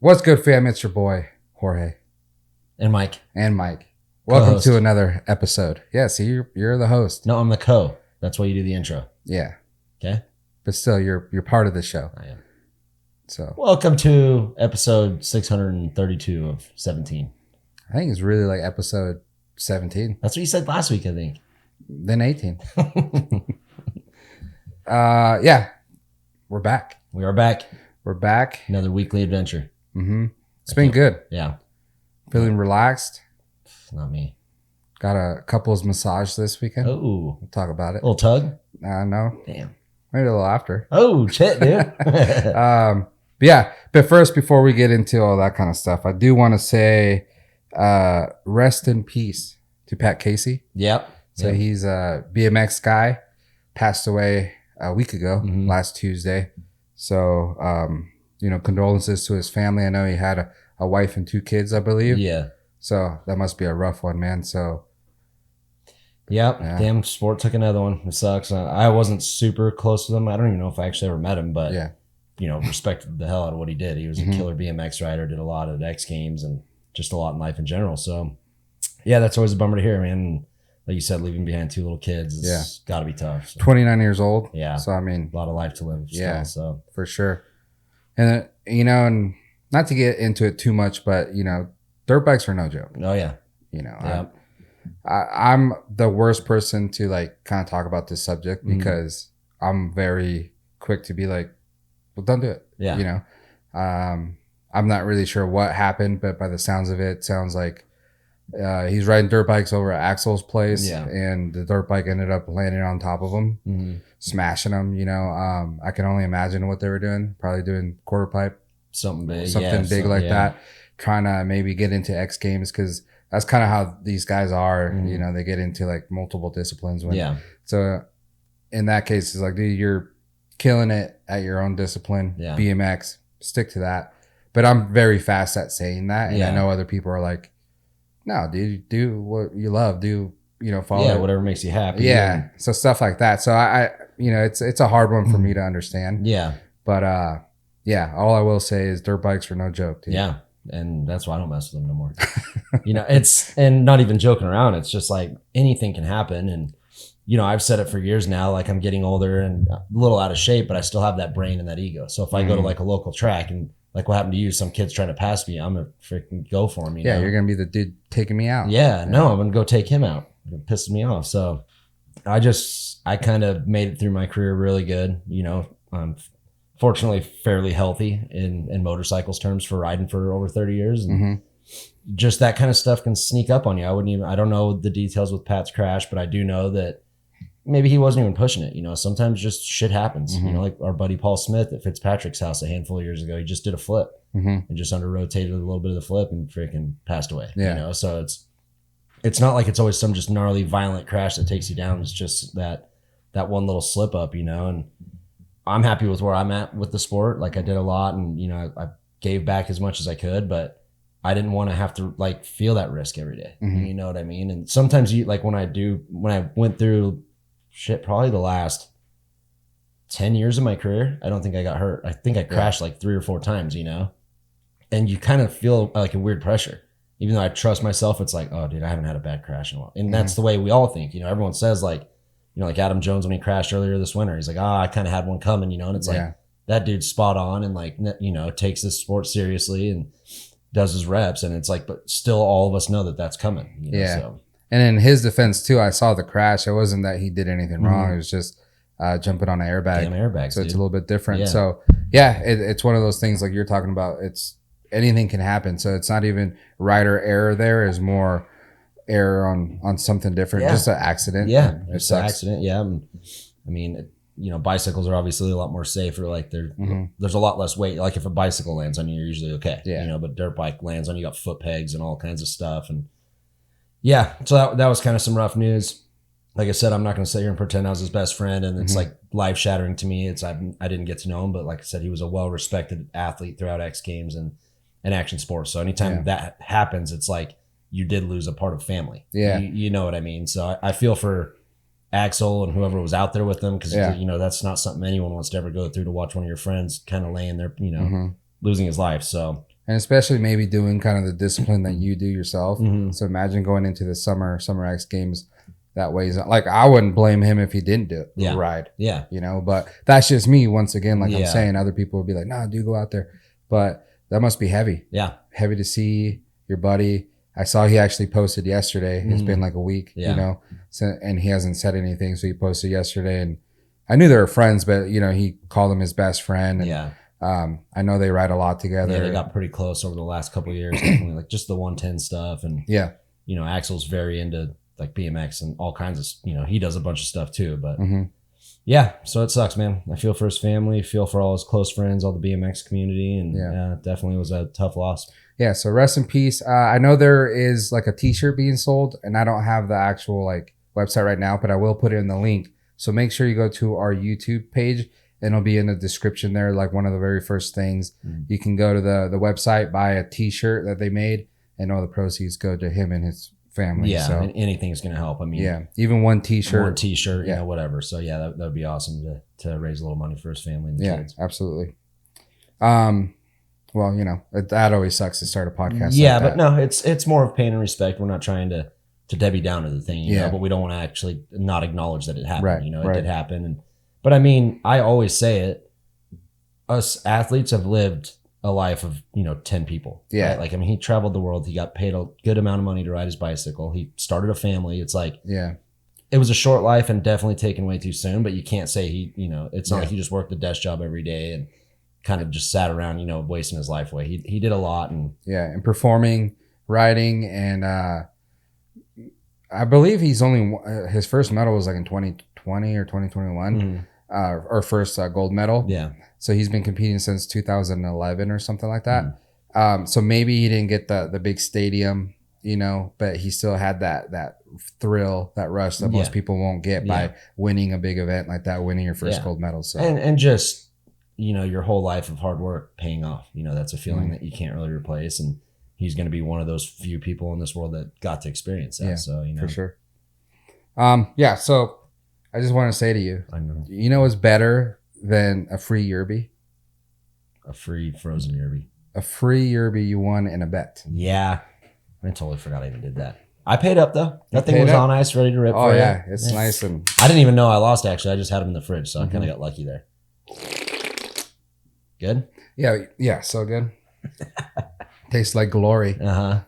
What's good, fam? It's your boy, Jorge. And Mike. And Mike. Welcome Co-host. to another episode. Yeah, see, you're the host. No, I'm the co. That's why you do the intro. Yeah. Okay? But still, you're part of the show. I am. So Welcome to episode 632 of 17. I think it's really like episode 17. That's what you said last week, I think. Then 18. Yeah. We're back. We are back. We're back. Another weekly adventure. Mm-hmm. It's been good. Yeah. Feeling relaxed. Not me. Got a couples massage this weekend. Oh. We'll talk about it. Little tug? No. Damn. Maybe a little after. Oh, shit, dude. But first, before we get into all that kind of stuff, I do want to say rest in peace to Pat Casey. Yep. So he's a BMX guy, passed away a week ago, last Tuesday. So, condolences to his family. I know he had a wife and 2 kids, I believe. Yeah. So that must be a rough one, man. So, Yep. Yeah. Damn, sport took another one. It sucks. I wasn't super close to him. I don't even know if I actually ever met him, but yeah. Respected the hell out of what he did. He was a killer BMX rider, did a lot at X Games and just a lot in life in general. So, yeah, that's always a bummer to hear, man. Like you said, leaving behind 2 little kids, it's got to be tough. So. 29 years old. Yeah. So, I mean, A lot of life to live. Still, Yeah. So, for sure. And, and not to get into it too much, but, dirt bikes are no joke. oh, yeah. Yep. I'm the worst person to like kind of talk about this subject because I'm very quick to be like, well, don't do it. Yeah. I'm not really sure what happened, but by the sounds of it, sounds like he's riding dirt bikes over at Axel's place, and the dirt bike ended up landing on top of him, smashing him. I can only imagine what they were doing. Probably doing quarter pipe, Something big. that, trying to maybe get into X Games because that's kind of how these guys are. They get into like multiple disciplines. So in that case, it's like, dude, you're killing it at your own discipline. Yeah. BMX, stick to that. But I'm very fast at saying that. And I know other people are like, no, dude, do what you love. Do, follow. Yeah, whatever makes you happy. Yeah. So stuff like that. So I it's a hard one for me to understand. Yeah. But all I will say is dirt bikes are no joke, dude. Yeah. And that's why I don't mess with them no more. And not even joking around. It's just like anything can happen. And, I've said it for years now, like I'm getting older and a little out of shape, but I still have that brain and that ego. So if I go to like a local track and like what happened to you, some kid's trying to pass me, I'm going to freaking go for him. You're going to be the dude taking me out. Yeah, no, I'm going to go take him out. It pisses me off. So I kind of made it through my career really good. I'm fortunately fairly healthy in motorcycles terms for riding for over 30 years. And just that kind of stuff can sneak up on you. I don't know the details with Pat's crash, but I do know that maybe he wasn't even pushing it. Sometimes just shit happens. Like our buddy Paul Smith at Fitzpatrick's house a handful of years ago, he just did a flip and just under rotated a little bit of the flip and freaking passed away. So it's not like it's always some just gnarly violent crash that takes you down. It's just that one little slip up, and I'm happy with where I'm at with the sport. Like I did a lot and, I gave back as much as I could, but I didn't want to have to like feel that risk every day. You know what I mean? And sometimes when I went through probably the last 10 years of my career, I don't think I got hurt. I think I crashed like 3 or 4 times, and you kind of feel like a weird pressure. Even though I trust myself, it's like, oh dude, I haven't had a bad crash in a while. And that's the way we all think, everyone says like, like Adam Jones, when he crashed earlier this winter, he's like, I kind of had one coming, and it's like that dude's spot on and like, takes this sport seriously and does his reps. And it's like, but still all of us know that that's coming. So. And in his defense too, I saw the crash. It wasn't that he did anything wrong. It was just jumping on an airbag. Damn airbags, so dude. it's a little bit different. Yeah. So it's one of those things like you're talking about. It's anything can happen. So it's not even rider error. There is more error on something different. Just an accident. Yeah, It's an accident. Yeah, I mean, bicycles are obviously a lot more safer. Like there's a lot less weight. Like if a bicycle lands on you, you're usually okay. Yeah. But dirt bike lands on you, got foot pegs and all kinds of stuff. And yeah, so that was kind of some rough news. Like I said, I'm not going to sit here and pretend I was his best friend, and it's like life shattering to me. I didn't get to know him, but like I said, he was a well respected athlete throughout X Games and action sports. So anytime that happens, it's like you did lose a part of family. Yeah, you know what I mean. So I feel for Axel and whoever was out there with them, because that's not something anyone wants to ever go through, to watch one of your friends kind of laying there, losing his life. So And especially maybe doing kind of the discipline that you do yourself. Mm-hmm. So imagine going into the Summer X Games that way. Like, I wouldn't blame him if he didn't do it, ride. Yeah. You know, but that's just me. Once again, like I'm Yeah. saying, other people would be like, nah, dude, go out there. But that must be heavy. Yeah. Heavy to see your buddy. I saw he actually posted yesterday. It's been like a week, you know, so, and he hasn't said anything. So he posted yesterday, and I knew they were friends, but, you know, he called him his best friend. And, I know they ride a lot together. Yeah, they got pretty close over the last couple of years, definitely, like just the 110 stuff. And, you know, Axel's very into like BMX and all kinds of, you know, he does a bunch of stuff too. But yeah, so it sucks, man. I feel for his family, feel for all his close friends, all the BMX community. And definitely was a tough loss. Yeah, so rest in peace. I know there is like a t-shirt being sold, and I don't have the actual like website right now, but I will put it in the link. So make sure you go to our YouTube page, and it'll be in the description there, like one of the very first things. You can go to the website, buy a t-shirt that they made, and all the proceeds go to him and his family. Yeah, so and anything's going to help. I mean, even one t-shirt, you know, whatever. So yeah, that would be awesome to raise a little money for his family and the kids. Absolutely. Well, you know, that always sucks to start a podcast. Yeah, like but no, it's more of pain and respect. We're not trying to Debbie Downer the thing, you know, but we don't want to actually not acknowledge that it happened. Right, you know, it did happen. But I mean, I always say it. Us athletes have lived a life of, you know, 10 people. Yeah. Right? Like, I mean, he traveled the world. He got paid a good amount of money to ride his bicycle. He started a family. It's like, it was a short life and definitely taken way too soon, but you can't say he, you know, it's not like he just worked a desk job every day and kind of just sat around, you know, wasting his life away. He did a lot. And performing, riding, and I believe he's only his first medal was like in 2020 or 2021, or first gold medal. Yeah. So he's been competing since 2011 or something like that. So maybe he didn't get the big stadium, you know, but he still had that thrill, that rush that most people won't get by winning a big event like that, winning your first gold medal. So and just, you know, your whole life of hard work paying off, you know, that's a feeling that you can't really replace. And he's going to be one of those few people in this world that got to experience that. So, you know, for sure. So I just want to say to you, you know what's better than a free Yerby? A free frozen Yerby. A free Yerby you won in a bet. Yeah. I totally forgot I even did that. I paid up though. That thing was on ice, ready to rip. Oh yeah, it's nice. And I didn't even know I lost, actually. I just had them in the fridge, so I kind of got lucky there. Good? Yeah, so good. Tastes like glory. No,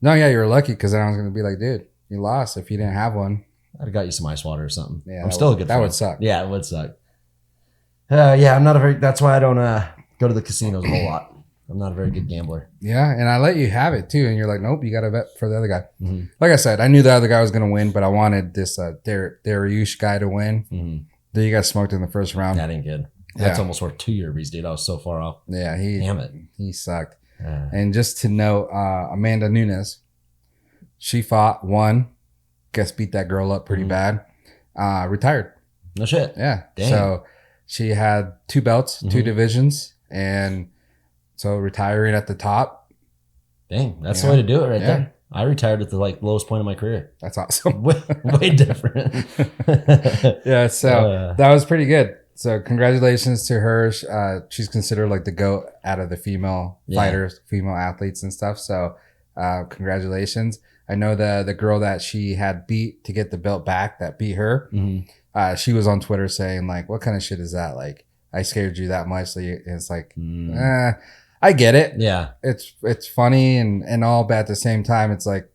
you're lucky, because then I was going to be like, dude, you lost if you didn't have one. I'd have got you some ice water or something. Yeah, I'm still a good friend. That would suck. Yeah, it would suck. I'm not that's why I don't go to the casinos a whole lot. I'm not a very good gambler. Yeah, and I let you have it too, and you're like, nope, you got to bet for the other guy. Like I said, I knew the other guy was going to win, but I wanted this Dariush guy to win. Then you got smoked in the first round. That ain't good. That's almost worth 2 Yerbies, dude. I was so far off. Yeah, damn it. He sucked. And just to note, Amanda Nunes, she fought, won, guess beat that girl up pretty bad, retired. No shit. Yeah. Dang. So she had 2 belts, 2 divisions, and so retiring at the top. Dang, that's the way to do it there. I retired at the lowest point of my career. That's awesome. way different. So that was pretty good. So congratulations to her. She's considered like the GOAT out of the female fighters, female athletes and stuff. So congratulations. I know the girl that she had beat to get the belt back that beat her. She was on Twitter saying like, what kind of shit is that? Like, I scared you that much. Like, it's like, I get it. Yeah. It's funny and all, but at the same time, it's like,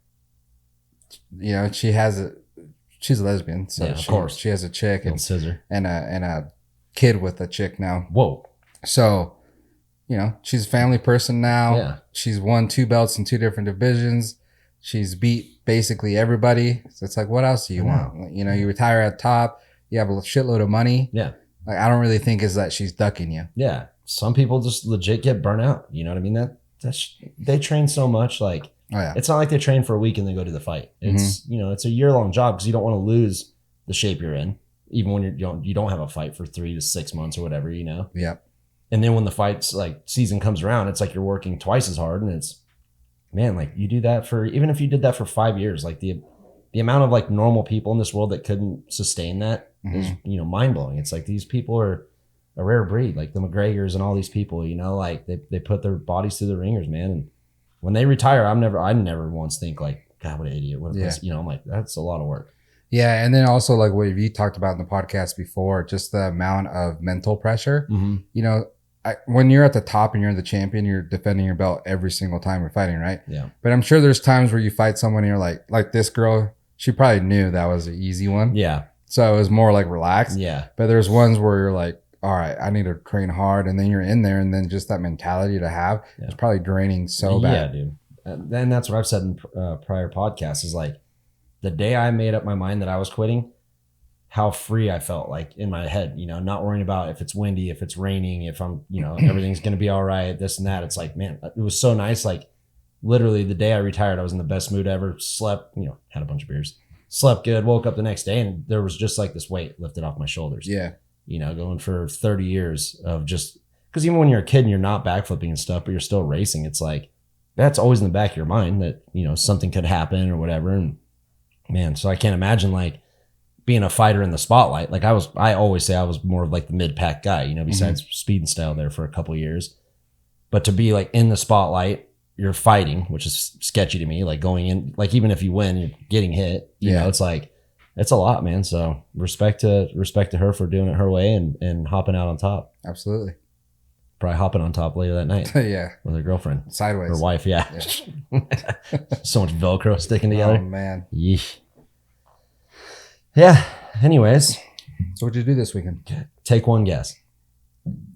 you know, she's a lesbian. So of course she has a chick and a kid with a chick now. Whoa. So, you know, she's a family person now. Yeah. She's won 2 belts in 2 different divisions. She's beat basically everybody. So it's like, what else do you want? You know, you retire at top. You have a shitload of money. Yeah. Like, I don't really think is that she's ducking you. Yeah. Some people just legit get burnt out. You know what I mean? They train so much. Like, it's not like they train for a week and then go to the fight. It's, you know, it's a year-long job because you don't want to lose the shape you're in, even when you don't have a fight for 3 to 6 months or whatever, you know? Yep. And then when the fight's like season comes around, it's like you're working twice as hard. And it's, man, like you do that even if you did that for 5 years, like the amount of like normal people in this world that couldn't sustain that is, you know, mind blowing. It's like these people are a rare breed, like the McGregors and all these people, you know, like they put their bodies through the ringers, man. And when they retire, I never once think like, God, what an idiot. What a piece. You know, I'm like, that's a lot of work. Yeah. And then also like what you talked about in the podcast before, just the amount of mental pressure, you know, when you're at the top and you're the champion, you're defending your belt every single time you're fighting, right? Yeah. But I'm sure there's times where you fight someone and you're like this girl, she probably knew that was an easy one. Yeah. So it was more like relaxed. Yeah. But there's ones where you're like, all right, I need to train hard. And then you're in there. And then just that mentality to have is probably draining so bad. Yeah, dude. And that's what I've said in prior podcasts is like the day I made up my mind that I was quitting, how free I felt like in my head, you know, not worrying about if it's windy, if it's raining, if I'm, you know, everything's going to be all right, this and that. It's like, man, it was so nice. Like literally the day I retired, I was in the best mood ever, slept, you know, had a bunch of beers, slept good, woke up the next day and there was just like this weight lifted off my shoulders. Yeah. You know, going for 30 years of just, because even when you're a kid and you're not backflipping and stuff, but you're still racing, it's like, that's always in the back of your mind that, you know, something could happen or whatever. And man, so I can't imagine like being a fighter in the spotlight. Like I always say I was more of like the mid-pack guy, you know, besides speed and style there for a couple of years. But to be like in the spotlight, you're fighting, which is sketchy to me, like going in, like even if you win, you're getting hit, you know, it's like, it's a lot, man. So respect to her for doing it her way and hopping out on top. Absolutely. Probably hopping on top later that night. Yeah. With her girlfriend. Sideways. Her wife, yeah. So much Velcro sticking together. Oh, man. Yeesh. Yeah. Anyways. So what'd you do this weekend? Take one guess.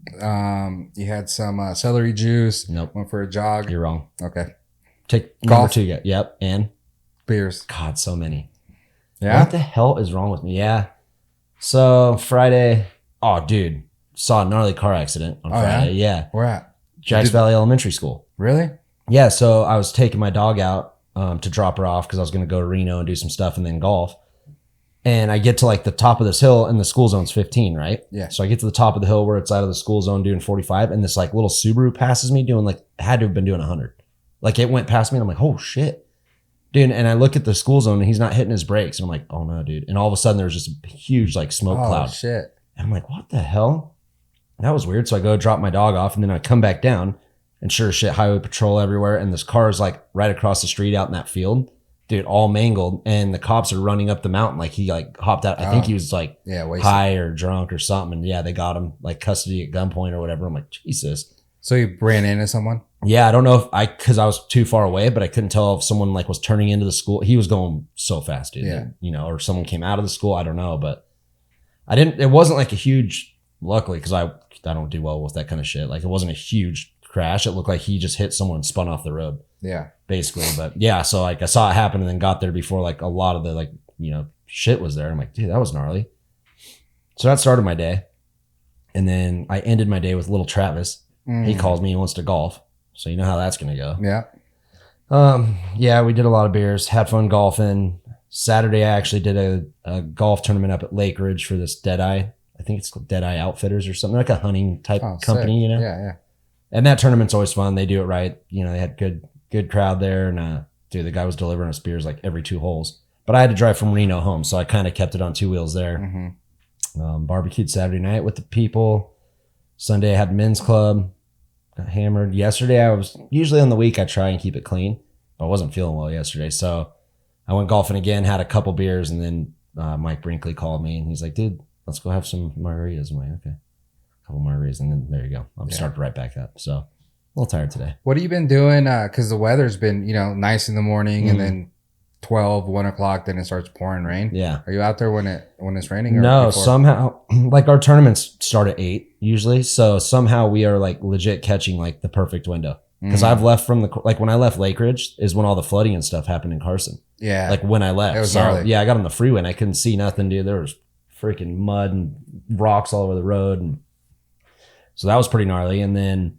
You had some celery juice. Nope. Went for a jog. You're wrong. Okay. Take golf. Number 2 guess. Yep. And? Beers. God, so many. Yeah? What the hell is wrong with me? Yeah. So Friday. Oh, dude. Saw a gnarly car accident on Friday. Yeah. Where at? Jacks Valley Elementary School. Really? Yeah. So I was taking my dog out to drop her off because I was going to go to Reno and do some stuff and then golf. And I get to like the top of this hill and the school zone's 15, right? Yeah. So I get to the top of the hill where it's out of the school zone doing 45 and this like little Subaru passes me doing like, had to have been doing 100. Like it went past me and I'm like, oh shit. Dude, and I look at the school zone and he's not hitting his brakes. And I'm like, oh no, dude. And all of a sudden there's just a huge like smoke cloud. Oh shit. And I'm like, what the hell? That was weird. So I go drop my dog off and then I come back down and sure as shit, highway patrol everywhere. And this car is like right across the street out in that field, dude, all mangled. And the cops are running up the mountain. Like he like hopped out. I think he was like high or drunk or something. And yeah, they got him like custody at gunpoint or whatever. I'm like, Jesus. So you ran into someone? Yeah. I don't know if cause I was too far away, but I couldn't tell if someone like was turning into the school. He was going so fast, dude. Yeah. You know, or someone came out of the school. I don't know, but it wasn't like a huge, luckily, because I don't do well with that kind of shit. Like it wasn't a huge crash. It looked like he just hit someone and spun off the road. Yeah. Basically. But yeah, so like I saw it happen and then got there before like a lot of the like, you know, shit was there. I'm like, dude, that was gnarly. So that started my day. And then I ended my day with little Travis. He calls me and wants to golf. So you know how that's gonna go. Yeah. Yeah, we did a lot of beers, had fun golfing. Saturday I actually did a golf tournament up at Lake Ridge for this Deadeye. I think it's called Deadeye Outfitters or something, like a hunting type company, sick. You know? Yeah. And that tournament's always fun. They do it right. You know, they had good crowd there. And dude, the guy was delivering us beers like every 2 holes. But I had to drive from Reno home, so I kind of kept it on 2 wheels there. Barbecued Saturday night with the people. Sunday I had men's club. Got hammered. Yesterday I was, usually on the week I try and keep it clean, but I wasn't feeling well yesterday. So I went golfing again, had a couple beers, and then Mike Brinkley called me and he's like, dude, let's go have some margaritas. I'm like, okay. A couple margaritas, and then there you go. I'm starting right back up. So a little tired today. What have you been doing? Because the weather's been, you know, nice in the morning and then 12, 1 o'clock, then it starts pouring rain. Yeah. Are you out there when it's raining? Or no, before? somehow, like our tournaments start at 8 usually. So somehow we are like legit catching like the perfect window. Because I've left from like when I left Lake Ridge is when all the flooding and stuff happened in Carson. Yeah. Like when I left. It was yeah, I got on the freeway and I couldn't see nothing, dude. There was freaking mud and rocks all over the road. And so that was pretty gnarly. And then,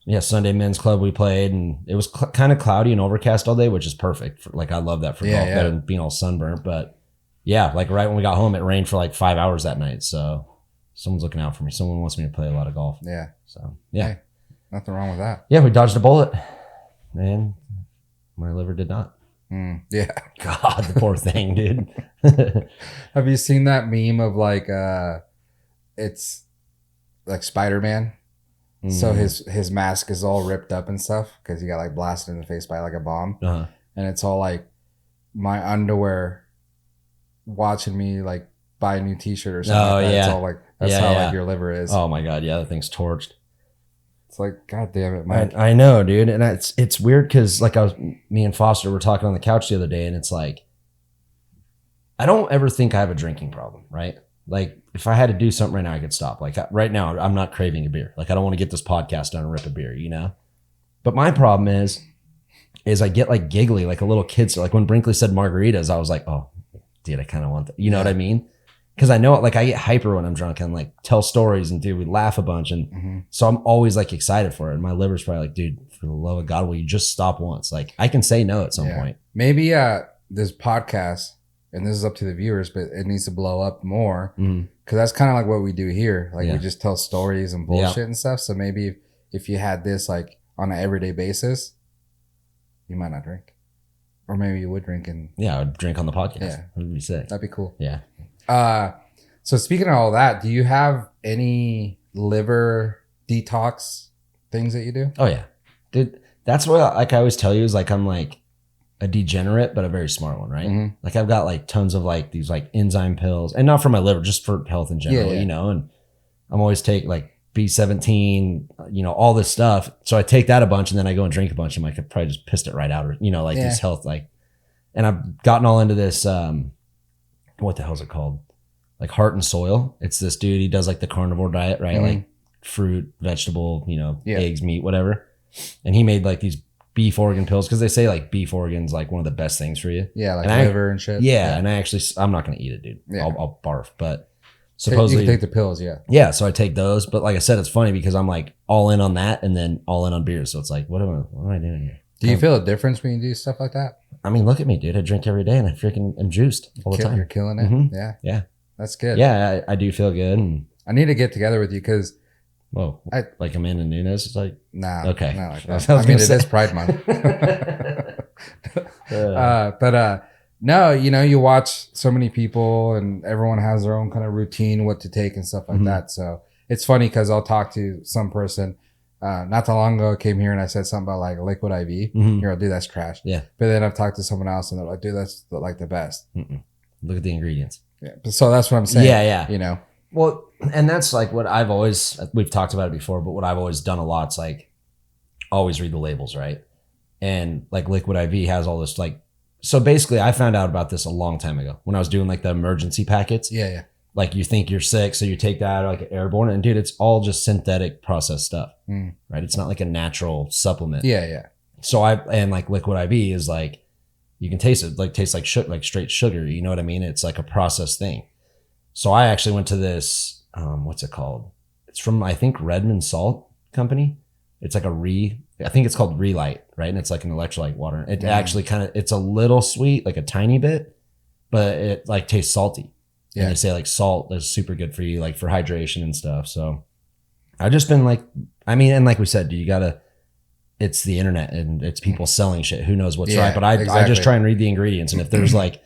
yeah, Sunday men's club we played and it was kind of cloudy and overcast all day, which is perfect. Like I love that for golf better than being all sunburnt. But yeah, like right when we got home, it rained for like 5 hours that night. So someone's looking out for me. Someone wants me to play a lot of golf. Yeah. So yeah. Hey, nothing wrong with that. Yeah, we dodged a bullet. And my liver did not. Yeah. God, the poor thing, dude. Have you seen that meme of like, it's like Spider-Man. So his mask is all ripped up and stuff because he got like blasted in the face by like a bomb. And it's all like my underwear watching me like buy a new t-shirt or something like that. It's all like, that's how like your liver is. Oh my God. Yeah. The thing's torched. It's like, God damn it, Mike. I know, dude. And it's weird because like me and Foster were talking on the couch the other day, and it's like, I don't ever think I have a drinking problem, right? Like if I had to do something right now, I could stop. Like right now, I'm not craving a beer. Like I don't want to get this podcast done and rip a beer, you know? But my problem is I get like giggly, like a little kid. So like when Brinkley said margaritas, I was like, oh, dude, I kind of want that. You know what I mean? Because I know like I get hyper when I'm drunk and like tell stories and dude, we laugh a bunch. And so I'm always like excited for it. And my liver's probably like, dude, for the love of God, will you just stop once? Like I can say no at some point. Maybe this podcast, and this is up to the viewers, but it needs to blow up more because that's kind of like what we do here. Like we just tell stories and bullshit and stuff. So maybe if you had this like on an everyday basis, you might not drink, or maybe you would drink. And I would drink on the podcast. Yeah, what would you say? That'd be cool. Yeah. So speaking of all that, do you have any liver detox things that you do? Oh yeah, dude. That's what like I always tell you is like I'm like a degenerate, but a very smart one, right? Like I've got like tons of like these like enzyme pills, and not for my liver, just for health in general, you know. And I'm always take like B17, you know, all this stuff. So I take that a bunch, and then I go and drink a bunch, and like I probably just pissed it right out, or you know, like this health like. And I've gotten all into this. What the hell is it called? Like Heart and Soil. It's this dude. He does like the carnivore diet, right? Like fruit, vegetable, you know, eggs, meat, whatever. And he made like these beef organ pills because they say like beef organ's like one of the best things for you. Yeah, like liver and shit. Yeah, and I'm not gonna eat it, dude. Yeah. I'll barf. But supposedly you can take the pills. Yeah, so I take those. But like I said, it's funny because I'm like all in on that and then all in on beers. So it's like, what am I doing here? Do you feel a difference when you do stuff like that? I mean, look at me, dude. I drink every day and I freaking am juiced all the time. You're killing it. Yeah. That's good. Yeah, I do feel good. And I need to get together with you because like Amanda Nunes. It's like okay. Not like that. I mean, it is Pride Month. But no, you know, you watch so many people and everyone has their own kind of routine, what to take and stuff like that. So it's funny because I'll talk to some person. Not that long ago, I came here and I said something about like liquid IV. You're like, dude, that's trash. Yeah. But then I've talked to someone else and they're like, dude, that's like the best. Look at the ingredients. Yeah. So that's what I'm saying. Yeah. You know. Well, and that's like what we've talked about it before, but what I've always done a lot is like always read the labels, right? And like Liquid IV has all this like, so basically I found out about this a long time ago when I was doing like the emergency packets. Yeah. Like you think you're sick, so you take that like airborne, and dude, it's all just synthetic processed stuff, right? It's not like a natural supplement. Yeah. So and like Liquid IV is like, you can taste it, like tastes like straight sugar. You know what I mean? It's like a processed thing. So I actually went to this, what's it called? It's from, I think, Redmond Salt Company. It's like I think it's called Relight, right? And it's like an electrolyte water. It actually it's a little sweet, like a tiny bit, but it like tastes salty. Yeah. And they say like salt is super good for you, like for hydration and stuff. So I've just been like, I mean, and like we said, it's the internet and it's people selling shit. Who knows what's right? But I just try and read the ingredients. And if there's like,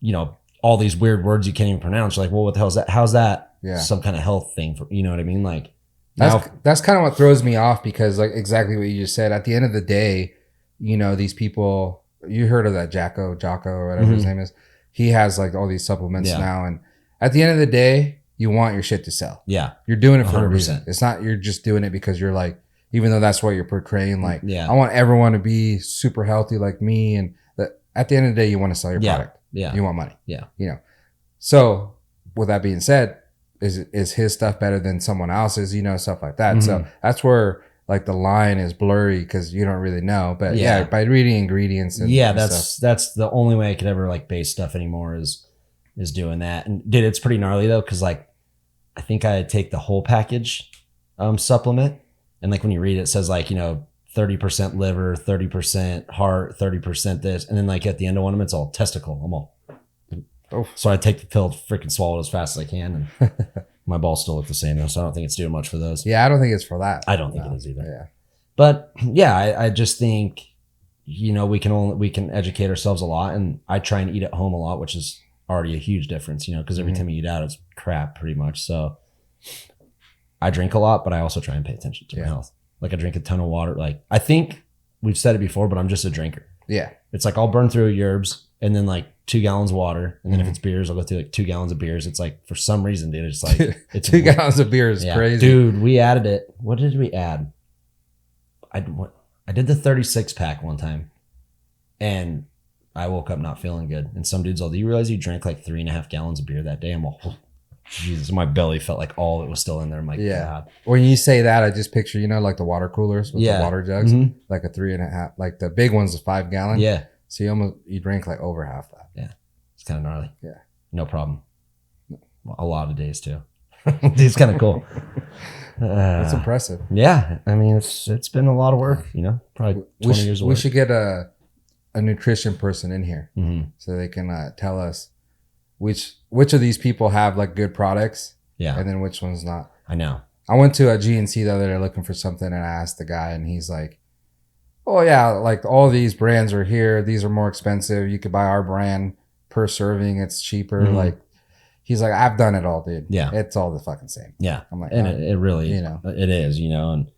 you know, all these weird words you can't even pronounce, you're like, well, what the hell is that? How's that some kind of health thing for, you know what I mean? Like that's kind of what throws me off because like exactly what you just said, at the end of the day, you know, these people, you heard of that Jocko or whatever his name is. He has like all these supplements now. And at the end of the day, you want your shit to sell. Yeah. You're doing it for 100%. A reason. It's not, you're just doing it because you're like, even though that's what you're portraying, like, I want everyone to be super healthy like me. And at the end of the day, you want to sell your product. Yeah. You want money. Yeah. You know, so with that being said, is his stuff better than someone else's, you know, stuff like that. So that's where like the line is blurry because you don't really know. But by reading ingredients and that's the only way I could ever like base stuff anymore is doing that. And dude, it's pretty gnarly though, because like I think I take the whole package supplement, and like when you read it, it says like, you know, 30% liver, 30% heart, 30% this, and then like at the end of one of them, it's all testicle. I'm all so I take the pill, freaking swallow it as fast as I can, and my balls still look the same though, so I don't think it's doing much for those. Yeah, I don't think it's for that. I don't think it is either. Yeah, but yeah, I just think, you know, we can educate ourselves a lot, and I try and eat at home a lot, which is already a huge difference, you know, because every time you eat out, it's crap pretty much. So I drink a lot, but I also try and pay attention to my health. Like I drink a ton of water. Like I think we've said it before, but I'm just a drinker. Yeah. It's like I'll burn through yerbs and then like 2 gallons of water. And then if it's beers, I'll go through like 2 gallons of beers. It's like for some reason, dude, it's like it's 2 gallons of beer is crazy. Dude, we added it. What did we add? I did the 36 pack one time and I woke up not feeling good. And some dude's all, do you realize you drank like 3.5 gallons of beer that day? I'm all, oh, Jesus, my belly felt like all it was still in there. I'm like, God. When you say that, I just picture, you know, like the water coolers with the water jugs, like a 3.5, like the big one's a 5 gallon. Yeah. So you drink like over half that. Yeah. It's kind of gnarly. Yeah. No problem. A lot of days too. It's kind of cool. It's impressive. Yeah. I mean, it's been a lot of work, you know, probably 20 years of work. We should get a nutrition person in here so they can tell us which of these people have like good products and then which ones not. I know. I went to a GNC the other day looking for something and I asked the guy and he's like, oh yeah, like all these brands are here. These are more expensive. You could buy our brand per serving. It's cheaper. Like he's like, I've done it all, dude. Yeah. It's all the fucking same. Yeah. I'm like, and it really, you know, it is, you know, and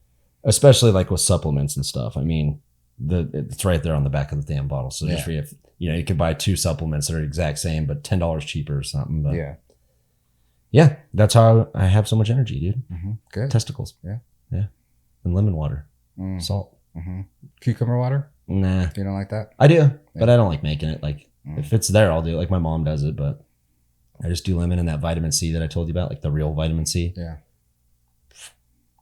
especially like with supplements and stuff. I mean, it's right there on the back of the damn bottle. So just for you know, you could buy 2 supplements that are the exact same, but $10 cheaper or something. But yeah, that's how I have so much energy, dude. Good. Testicles. Yeah. And lemon water, salt. Cucumber water? Nah. You don't like that? I do, but I don't like making it. Like if it's there, I'll do it. Like my mom does it, but I just do lemon and that vitamin C that I told you about, like the real vitamin C. Yeah.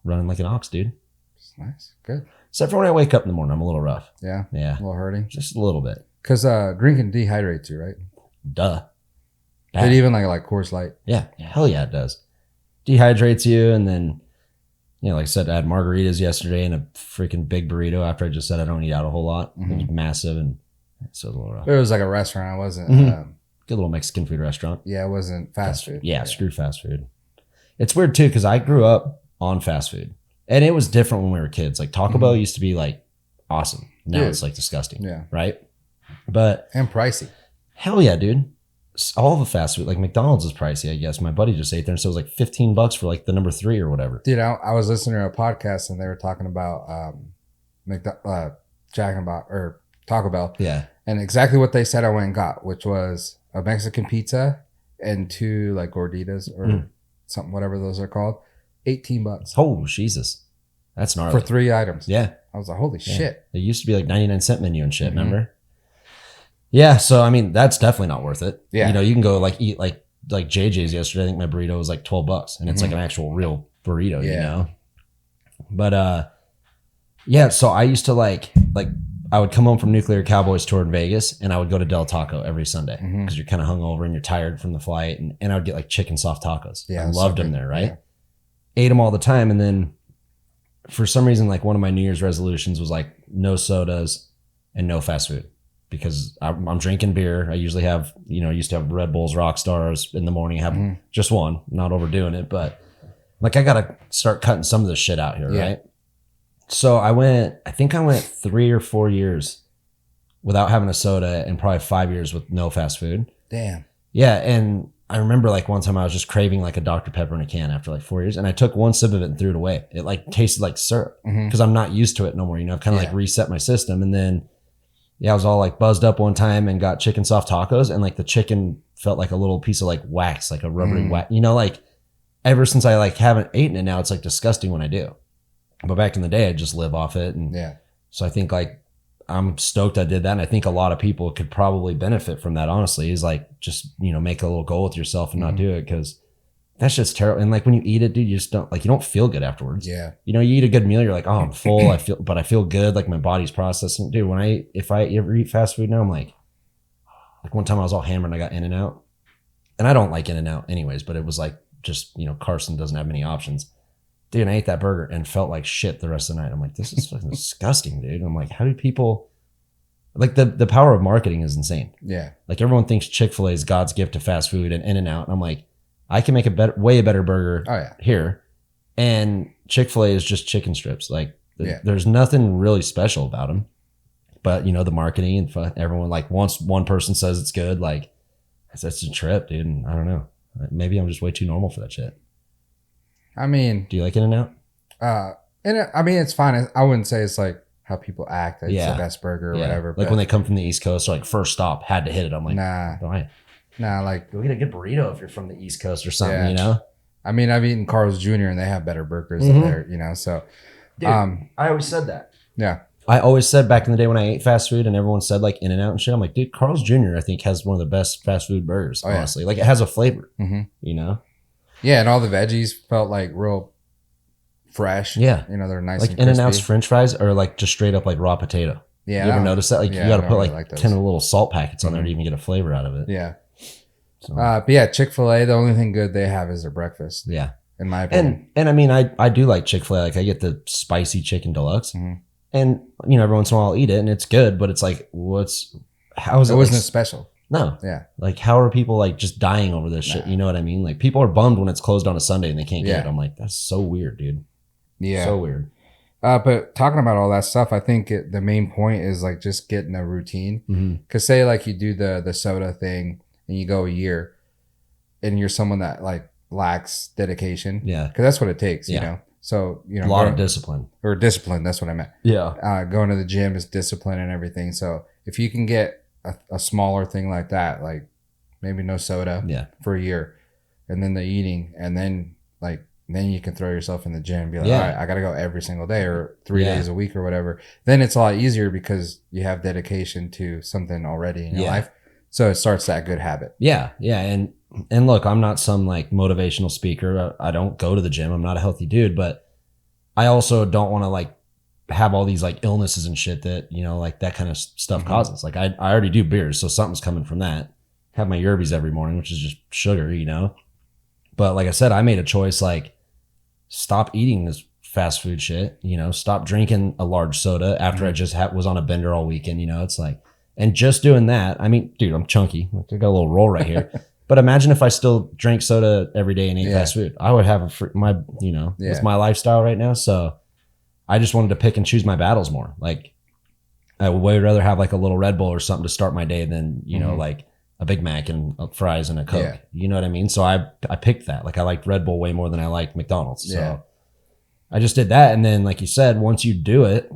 Running like an ox, dude. It's nice. Good. Except for when I wake up in the morning, I'm a little rough. Yeah. Yeah. A little hurting. Just a little bit. Because drinking dehydrates you, right? Duh. But even like Coors Light. Yeah. Hell yeah, it does. Dehydrates you. And then, you know, like I said, I had margaritas yesterday and a freaking big burrito after I just said I don't eat out a whole lot. It was massive and so it was a little rough. It was like a restaurant. It wasn't. Good little Mexican food restaurant. Yeah, it wasn't fast food. Yeah, screw fast food. It's weird too because I grew up on fast food. And it was different when we were kids. Like Taco Bell used to be like awesome. Now it's like disgusting. Yeah. Right? And pricey. Hell yeah, dude. All the fast food, like McDonald's is pricey, I guess. My buddy just ate there and so it was like $15 for like the number 3 or whatever. Dude, I was listening to a podcast and they were talking about Taco Bell. Yeah. And exactly what they said I went and got, which was a Mexican pizza and 2 like gorditas or something, whatever those are called. $18. Oh, Jesus. That's gnarly. For 3 items. Yeah. I was like, holy shit. It used to be like 99-cent menu and shit, remember? Yeah, so I mean, that's definitely not worth it. Yeah. You know, you can go like eat like JJ's yesterday. I think my burrito was like $12 and it's like an actual real burrito, you know? But yeah, so I used to like I would come home from Nuclear Cowboys tour in Vegas and I would go to Del Taco every Sunday because you're kind of hungover and you're tired from the flight and I would get like chicken soft tacos. Yeah, I loved them there, right? Yeah. Ate them all the time. And then for some reason, like one of my New Year's resolutions was like no sodas and no fast food because I'm drinking beer. I usually have, you know, I used to have Red Bulls, Rock Stars in the morning. I have just one, not overdoing it, but like I got to start cutting some of this shit out here, right? So I think I went 3 or 4 years without having a soda and probably 5 years with no fast food. Damn. Yeah. And I remember like one time I was just craving like a Dr. Pepper in a can after like 4 years and I took one sip of it and threw it away. It like tasted like syrup because I'm not used to it no more. You know, I've kind of like reset my system. And then, I was all like buzzed up one time and got chicken soft tacos and like the chicken felt like a little piece of like wax, like a rubbery wax, you know, like ever since I like haven't eaten it now, it's like disgusting when I do. But back in the day, I just live off it. And so I think like I'm stoked I did that. And I think a lot of people could probably benefit from that, honestly, is like just, you know, make a little goal with yourself and not do it because that shit's terrible. And like when you eat it, dude, you just don't like, you don't feel good afterwards. Yeah. You know, you eat a good meal, you're like, oh, I'm full. I feel good. Like my body's processing. Dude, if I ever eat fast food now, I'm like one time I was all hammered and I got In-N-Out. And I don't like In-N-Out anyways, but it was like just, you know, Carson doesn't have many options. Dude, and I ate that burger and felt like shit the rest of the night. I'm like, this is fucking disgusting, dude. I'm like, how do people like the power of marketing is insane. Yeah. Like everyone thinks Chick-fil-A is God's gift to fast food and In-N-Out. And I'm like, I can make a way better burger here. And Chick-fil-A is just chicken strips. Like there's nothing really special about them. But you know, the marketing and everyone, like once one person says it's good, like that's a trip, dude. And I don't know. Maybe I'm just way too normal for that shit. I mean, do you like In-N-Out? I mean, it's fine. I wouldn't say it's like how people act. It's the best burger or whatever. Like when they come from the East Coast, like first stop, had to hit it. I'm like, nah, like go get a good burrito if you're from the East Coast or something, you know? I mean, I've eaten Carl's Jr. and they have better burgers than there, you know? So, dude, I always said that. Yeah. I always said back in the day when I ate fast food and everyone said like In-N-Out and shit, I'm like, dude, Carl's Jr. I think has one of the best fast food burgers, honestly. Like it has a flavor, you know? Yeah, and all the veggies felt like real fresh. Yeah. You know, they're nice like and crispy. In-N-Out's French fries are like just straight up like raw potato. Yeah. You ever notice that? Like you got to put like 10 of the little salt packets on there to even get a flavor out of it. Yeah. So. But yeah, Chick-fil-A, the only thing good they have is their breakfast. Yeah. In my opinion. And I mean, I do like Chick-fil-A. Like I get the spicy chicken deluxe. And, you know, every once in a while I'll eat it and it's good, but it's like, how is it? It wasn't special. No. Yeah. Like, how are people like just dying over this shit? You know what I mean? Like, people are bummed when it's closed on a Sunday and they can't get it. I'm like, that's so weird, dude. Yeah. So weird. But talking about all that stuff, I think the main point is like just getting a routine. Because say like you do the soda thing and you go a year and you're someone that like lacks dedication. Yeah. Because that's what it takes, you know? So, you know, a lot of discipline. Or discipline, that's what I meant. Yeah. Going to the gym is discipline and everything. So if you can get a smaller thing like that, like maybe no soda for a year, and then the eating, and then you can throw yourself in the gym and be like, all right, I got to go every single day or 3 days a week or whatever. Then it's a lot easier because you have dedication to something already in your life. So it starts that good habit. Yeah. Yeah. And look, I'm not some like motivational speaker. I don't go to the gym. I'm not a healthy dude, but I also don't want to like have all these like illnesses and shit that, you know, like that kind of stuff causes. Like I already do beers, so something's coming from that. Have my yerbies every morning, which is just sugar, you know? But like I said, I made a choice, like stop eating this fast food shit, you know, stop drinking a large soda after I just was on a bender all weekend, you know, it's like, and just doing that. I mean, dude, I'm chunky. I got a little roll right here. But imagine if I still drank soda every day and ate fast food. I would have it's my lifestyle right now. So I just wanted to pick and choose my battles more. Like I would way rather have like a little Red Bull or something to start my day than, you know, like a Big Mac and fries and a Coke. Yeah. You know what I mean? So I picked that. Like I liked Red Bull way more than I liked McDonald's. So I just did that. And then like you said, once you do it,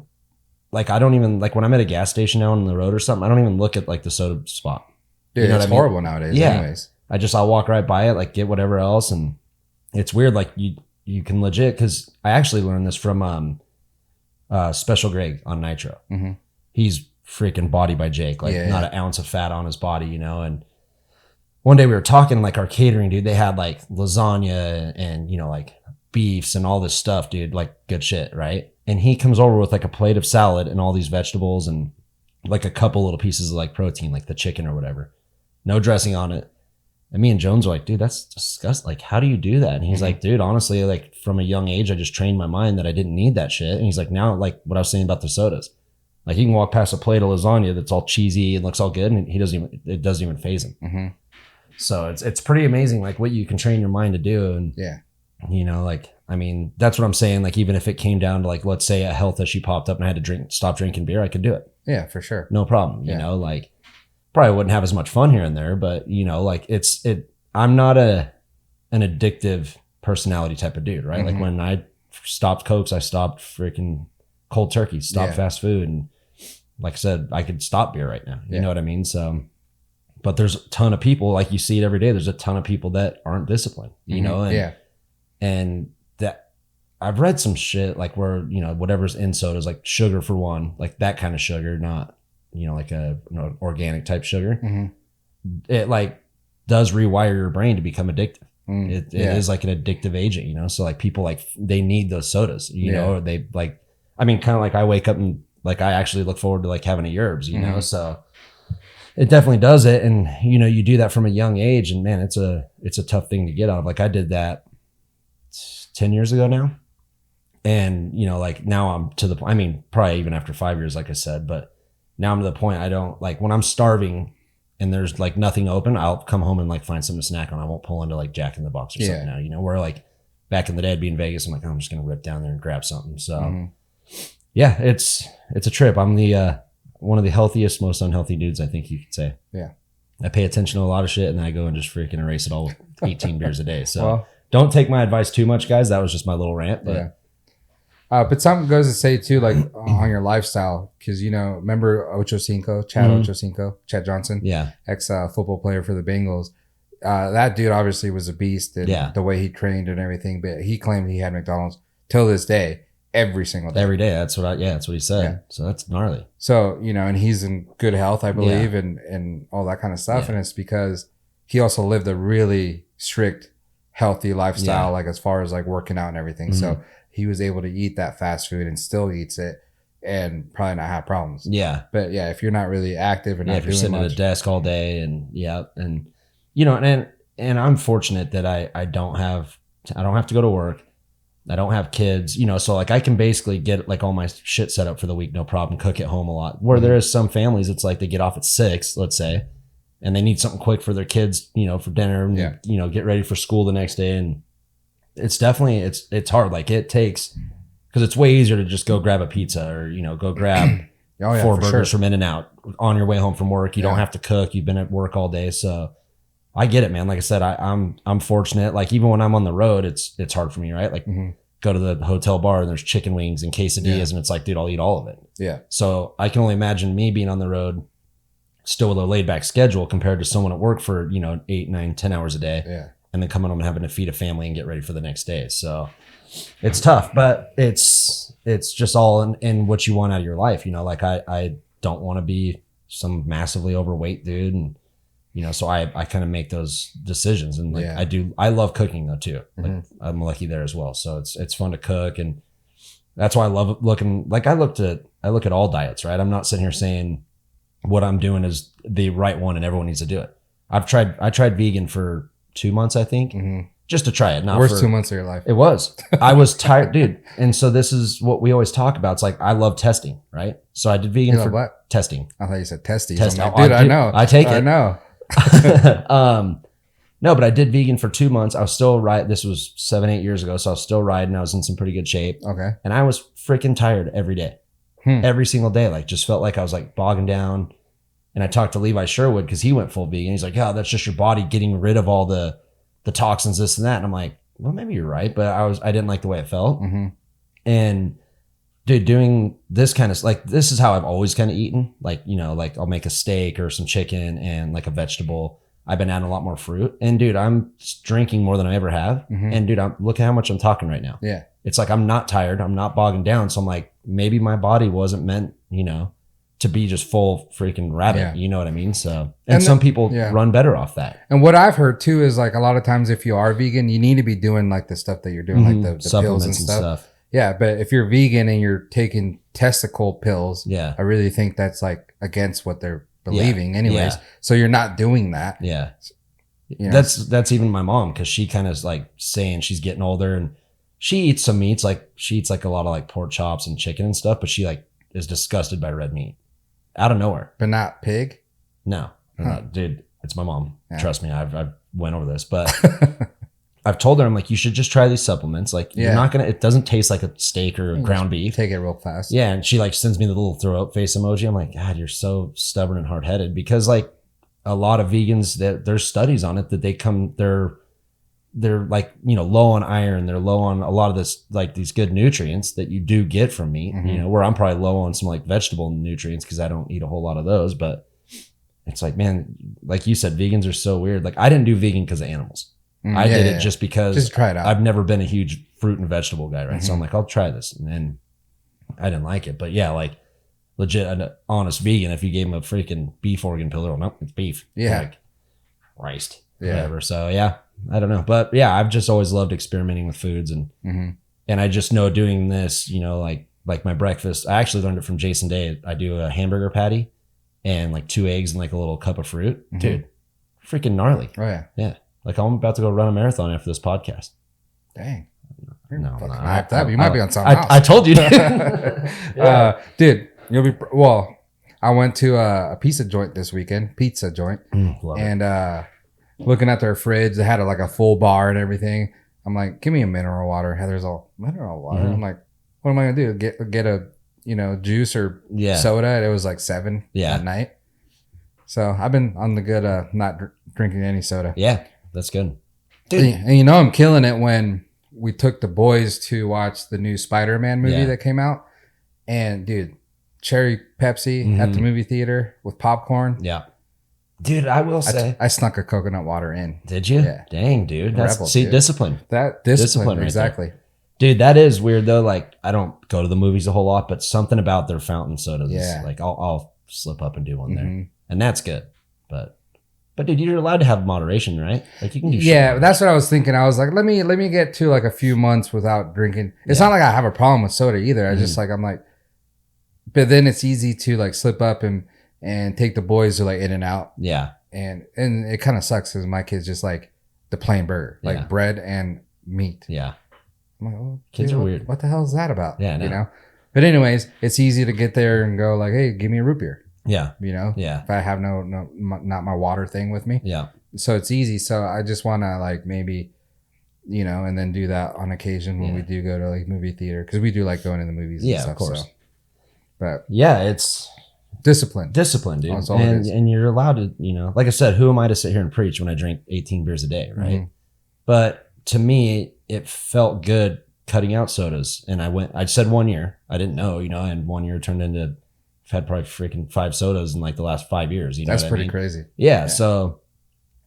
like I don't even, like when I'm at a gas station now on the road or something, I don't even look at like the soda spot. Dude, you know it's horrible nowadays anyways. I'll walk right by it, like get whatever else. And it's weird. Like you can legit, cause I actually learned this from Special Greg on Nitro. He's freaking body by Jake, like not an ounce of fat on his body, you know? And one day we were talking like our catering, dude, they had like lasagna and, you know, like beefs and all this stuff, dude, like good shit. Right. And he comes over with like a plate of salad and all these vegetables and like a couple little pieces of like protein, like the chicken or whatever, no dressing on it. And me and Jones were like, dude, that's disgusting. Like, how do you do that? And he's like, dude, honestly, like from a young age, I just trained my mind that I didn't need that shit. And he's like, now, like what I was saying about the sodas, like he can walk past a plate of lasagna that's all cheesy and looks all good, and it doesn't even faze him. So it's pretty amazing, like what you can train your mind to do. And you know, like, I mean, that's what I'm saying. Like, even if it came down to like, let's say a health issue popped up and I had to stop drinking beer, I could do it. Yeah, for sure. No problem. You know, like probably wouldn't have as much fun here and there, but you know, like I'm not an addictive personality type of dude, right? Like when I stopped Cokes, I stopped freaking cold turkey, stopped fast food. And like I said, I could stop beer right now. You know what I mean? So, but there's a ton of people, like you see it every day. There's a ton of people that aren't disciplined, you know? And, and that I've read some shit like where, you know, whatever's in sodas, like sugar for one, like that kind of sugar, not, you know, like organic type sugar. It like does rewire your brain to become addictive. It is like an addictive agent, you know? So like people like, they need those sodas, you know, or they like, I mean, kind of like I wake up and like, I actually look forward to like having a yerbs, you know? So it definitely does it. And, you know, you do that from a young age and man, it's a tough thing to get out of. Like I did that 10 years ago now. And, you know, like now I'm to the point, I mean, probably even after 5 years, like I said, but now I'm to the point I don't like when I'm starving and there's like nothing open, I'll come home and like find something to snack on. I won't pull into like Jack in the Box or something now, you know, where like back in the day I'd be in Vegas. I'm like, oh, I'm just going to rip down there and grab something. So yeah, it's a trip. I'm the, one of the healthiest, most unhealthy dudes, I think you could say. Yeah. I pay attention to a lot of shit and then I go and just freaking erase it all with 18 beers a day. So don't take my advice too much, guys. That was just my little rant. But but something goes to say too, like on your lifestyle, because remember Chad Johnson, ex football player for the Bengals. That dude obviously was a beast, and the way he trained and everything. But he claimed he had McDonald's till this day, every single day. Every day. That's what he said. Yeah. So that's gnarly. So and he's in good health, I believe, and all that kind of stuff. And it's because he also lived a really strict, healthy lifestyle, like as far as like working out and everything. So he was able to eat that fast food and still eats it and probably not have problems. Yeah. But if you're not really active and not if you're doing sitting much, at a desk all day and and I'm fortunate that I don't have to go to work. I don't have kids, so like I can basically get like all my shit set up for the week, no problem, cook at home a lot. Where there is some families, it's like they get off at 6, let's say, and they need something quick for their kids, for dinner and, get ready for school the next day. And it's definitely, it's hard. Like it takes, because it's way easier to just go grab a pizza or, go grab 4 burgers from In-N-Out on your way home from work. You don't have to cook. You've been at work all day. So I get it, man. Like I said, I'm fortunate. Like even when I'm on the road, it's hard for me, right? Like go to the hotel bar and there's chicken wings and quesadillas and it's like, dude, I'll eat all of it. Yeah. So I can only imagine me being on the road still with a laid back schedule compared to someone at work for, 8, 9, 10 hours a day. Yeah. And then coming home and having to feed a family and get ready for the next day. So it's tough, but it's just all in what you want out of your life. Like I don't want to be some massively overweight dude. And, so I kind of make those decisions. And like I love cooking though too. Like I'm lucky there as well. So it's fun to cook. And that's why I love looking, like I look at all diets, right? I'm not sitting here saying what I'm doing is the right one and everyone needs to do it. I tried vegan for 2 months, I think, just to try it. Not worst 2 months of your life. It was. I was tired, dude. And so this is what we always talk about. It's like, I love testing, right? So I did vegan for what? Testing. I thought you said testes. Testing. Like, dude, I know. I take it. I know. No, but I did vegan for 2 months. I was still riding. This was 7, 8 years ago. So I was still riding. I was in some pretty good shape. Okay. And I was freaking tired every day. Every single day. Like just felt like I was like bogging down. And I talked to Levi Sherwood because he went full vegan. He's like, yeah, that's just your body getting rid of all the toxins, this and that. And I'm like, well, maybe you're right. But I didn't like the way it felt. And dude, doing this kind of like, this is how I've always kind of eaten. Like, like I'll make a steak or some chicken and like a vegetable. I've been adding a lot more fruit. And dude, I'm drinking more than I ever have. And dude, look at how much I'm talking right now. Yeah. It's like, I'm not tired. I'm not bogging down. So I'm like, maybe my body wasn't meant, to be just full freaking rabbit. You know what I mean? So, and some people run better off that. And what I've heard too is like a lot of times if you are vegan, you need to be doing like the stuff that you're doing, like the pills and stuff. Yeah. But if you're vegan and you're taking testicle pills, I really think that's like against what they're believing anyways. So you're not doing that. Yeah. That's even my mom. Cause she kind of is like saying she's getting older and she eats some meats. Like she eats like a lot of like pork chops and chicken and stuff, but she like is disgusted by red meat. Out of nowhere. But not pig? No. Dude, it's my mom. Yeah. Trust me, I've went over this. But I've told her, I'm like, you should just try these supplements. Like, you're not going to, it doesn't taste like a steak or ground beef. Take it real fast. Yeah. And she like sends me the little throw up face emoji. I'm like, God, you're so stubborn and hard headed. Because like a lot of vegans, there's studies on it that they're like, low on iron. They're low on a lot of this, like these good nutrients that you do get from meat, where I'm probably low on some like vegetable nutrients because I don't eat a whole lot of those. But it's like, man, like you said, vegans are so weird. Like I didn't do vegan because of animals. I did it just because just try it out. I've never been a huge fruit and vegetable guy. Right. So I'm like, I'll try this. And then I didn't like it, but yeah, like legit an honest vegan. If you gave him a freaking beef organ pill, oh no, it's beef. Yeah. Like Christ. Yeah. Whatever. So yeah. I don't know, but yeah, I've just always loved experimenting with foods and I just know doing this, like my breakfast, I actually learned it from Jason Day. I do a hamburger patty and like 2 eggs and like a little cup of fruit. Dude, freaking gnarly. Oh yeah. Yeah. Like I'm about to go run a marathon after this podcast. Dang. No, hyped up. You might be on something else. I told you. Dude, you'll be, well, I went to a pizza joint this weekend, and looking at their fridge, they had like a full bar and everything. I'm like, give me a mineral water. Heather's all, mineral water. I'm like, what am I gonna do? Get a juice or soda? And it was like 7 at night. So I've been on the good not drinking any soda. Yeah, that's good. Dude. And you know I'm killing it when we took the boys to watch the new Spider-Man movie that came out. And, dude, cherry Pepsi at the movie theater with popcorn. Yeah. Dude, I will say. I snuck a coconut water in. Did you? Yeah. Dang, dude. That's Rebel, dude. discipline. Discipline right exactly. There. Dude, that is weird, though. Like, I don't go to the movies a whole lot, but something about their fountain sodas. Yeah. Like, I'll slip up and do one there. And that's good. But dude, you're allowed to have moderation, right? Like you can do Yeah, that's what I was thinking. I was like, let me get to like a few months without drinking. It's not like I have a problem with soda either. I just I'm like, but then it's easy to like slip up and take the boys to like In and Out. Yeah. And it kind of sucks because my kids just like the plain burger, like bread and meat. Yeah. I'm like, oh, kids are weird. What the hell is that about? Yeah, no. You know. But anyways, it's easy to get there and go like, hey, give me a root beer. Yeah. You know. Yeah. If I have not my water thing with me. Yeah. So it's easy. So I just want to like maybe, you know, and then do that on occasion when we do go to like movie theater because we do like going to the movies. And stuff, of course. So. But yeah, it's discipline, dude. And you're allowed to, you know, like I said, who am I to sit here and preach when I drink 18 beers a day, right? But to me, it felt good cutting out sodas. And I said 1 year. I didn't know, you know, and 1 year turned into, I've had probably freaking 5 sodas in like the last 5 years. You know, that's pretty crazy. Yeah. So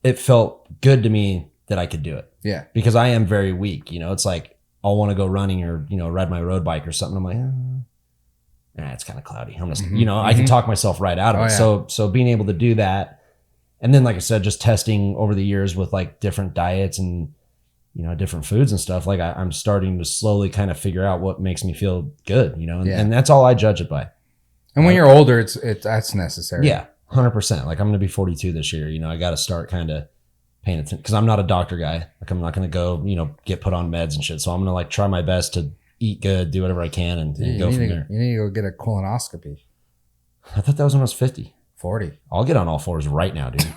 it felt good to me that I could do it. Yeah. Because I am very weak. You know, it's like I'll want to go running or, you know, ride my road bike or something. I'm like, it's kind of cloudy. I'm just, you know, I can talk myself right out of it. Yeah. So being able to do that. And then, like I said, just testing over the years with like different diets and, you know, different foods and stuff. Like I'm starting to slowly kind of figure out what makes me feel good, you know, and that's all I judge it by. And when you're older, that's necessary. Yeah. 100%. Like I'm going to be 42 this year. You know, I got to start kind of paying attention because I'm not a doctor guy. Like I'm not going to go, you know, get put on meds and shit. So I'm going to like try my best to eat good, do whatever I can and go from there. You need to go get a colonoscopy. I thought that was when I was 50. 40. I'll get on all fours right now, dude.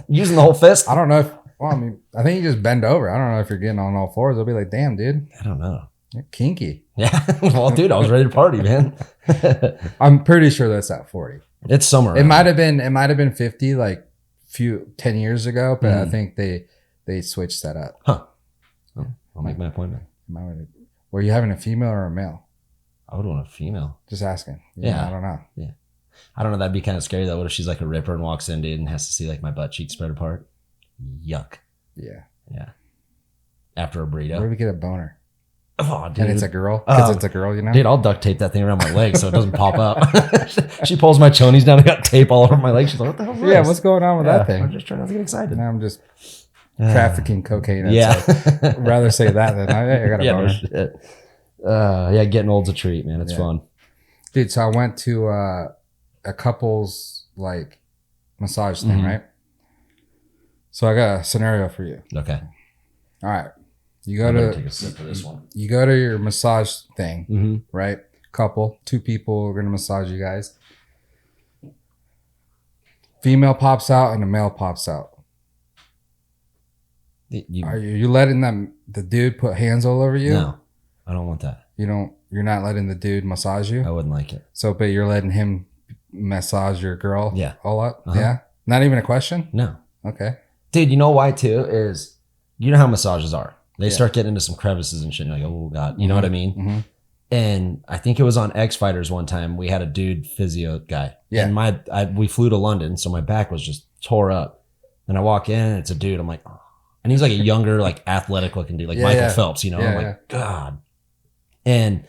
Using the whole fist? I don't know if, well, I mean, I think you just bend over. I don't know if you're getting on all fours. They'll be like, damn, dude. I don't know. You're kinky. Yeah. Well, dude, I was ready to party, man. I'm pretty sure that's at 40. It's somewhere. It might have been 50 like 10 years ago, but I think they switched that up. Huh. Oh, I'll make my appointment. Were you having a female or a male? I would want a female. Just asking. Yeah. I don't know. Yeah. I don't know. That'd be kind of scary though. What if she's like a ripper and walks in, dude, and has to see like my butt cheeks spread apart? Yuck. Yeah. Yeah. After a burrito. Where do we get a boner? Oh, dude. And it's a girl? Because it's a girl, you know? Dude, I'll duct tape that thing around my leg so it doesn't pop up. She pulls my chonies down. I got tape all over my leg. She's like, what the hell is this? Yeah, what's going on with that thing? I'm just trying not to get excited. Now I'm just trafficking cocaine. Yeah. Rather say that than I got a boner. No shit. Yeah, getting old's a treat, man. It's fun. Dude, so I went to a couple's like massage thing, right? So I got a scenario for you. Okay. All right. You go to take a sip of this one. You go to your massage thing, right? Couple, 2 people are gonna massage you guys. Female pops out and a male pops out. Are you letting the dude put hands all over you? No, I don't want that. You're not letting the dude massage you? I wouldn't like it. So, but you're letting him massage your girl? Yeah. All up? Yeah. Not even a question? No. Okay. Dude, you know why too? Is you know how massages are. They start getting into some crevices and shit. And you're like, oh God. You know what I mean? And I think it was on X Fighters one time. We had a dude physio guy. Yeah. And we flew to London. So my back was just tore up. And I walk in and it's a dude. I'm like, oh. And he's like a younger, like athletic looking dude, like Michael Phelps, you know? I'm like, God. And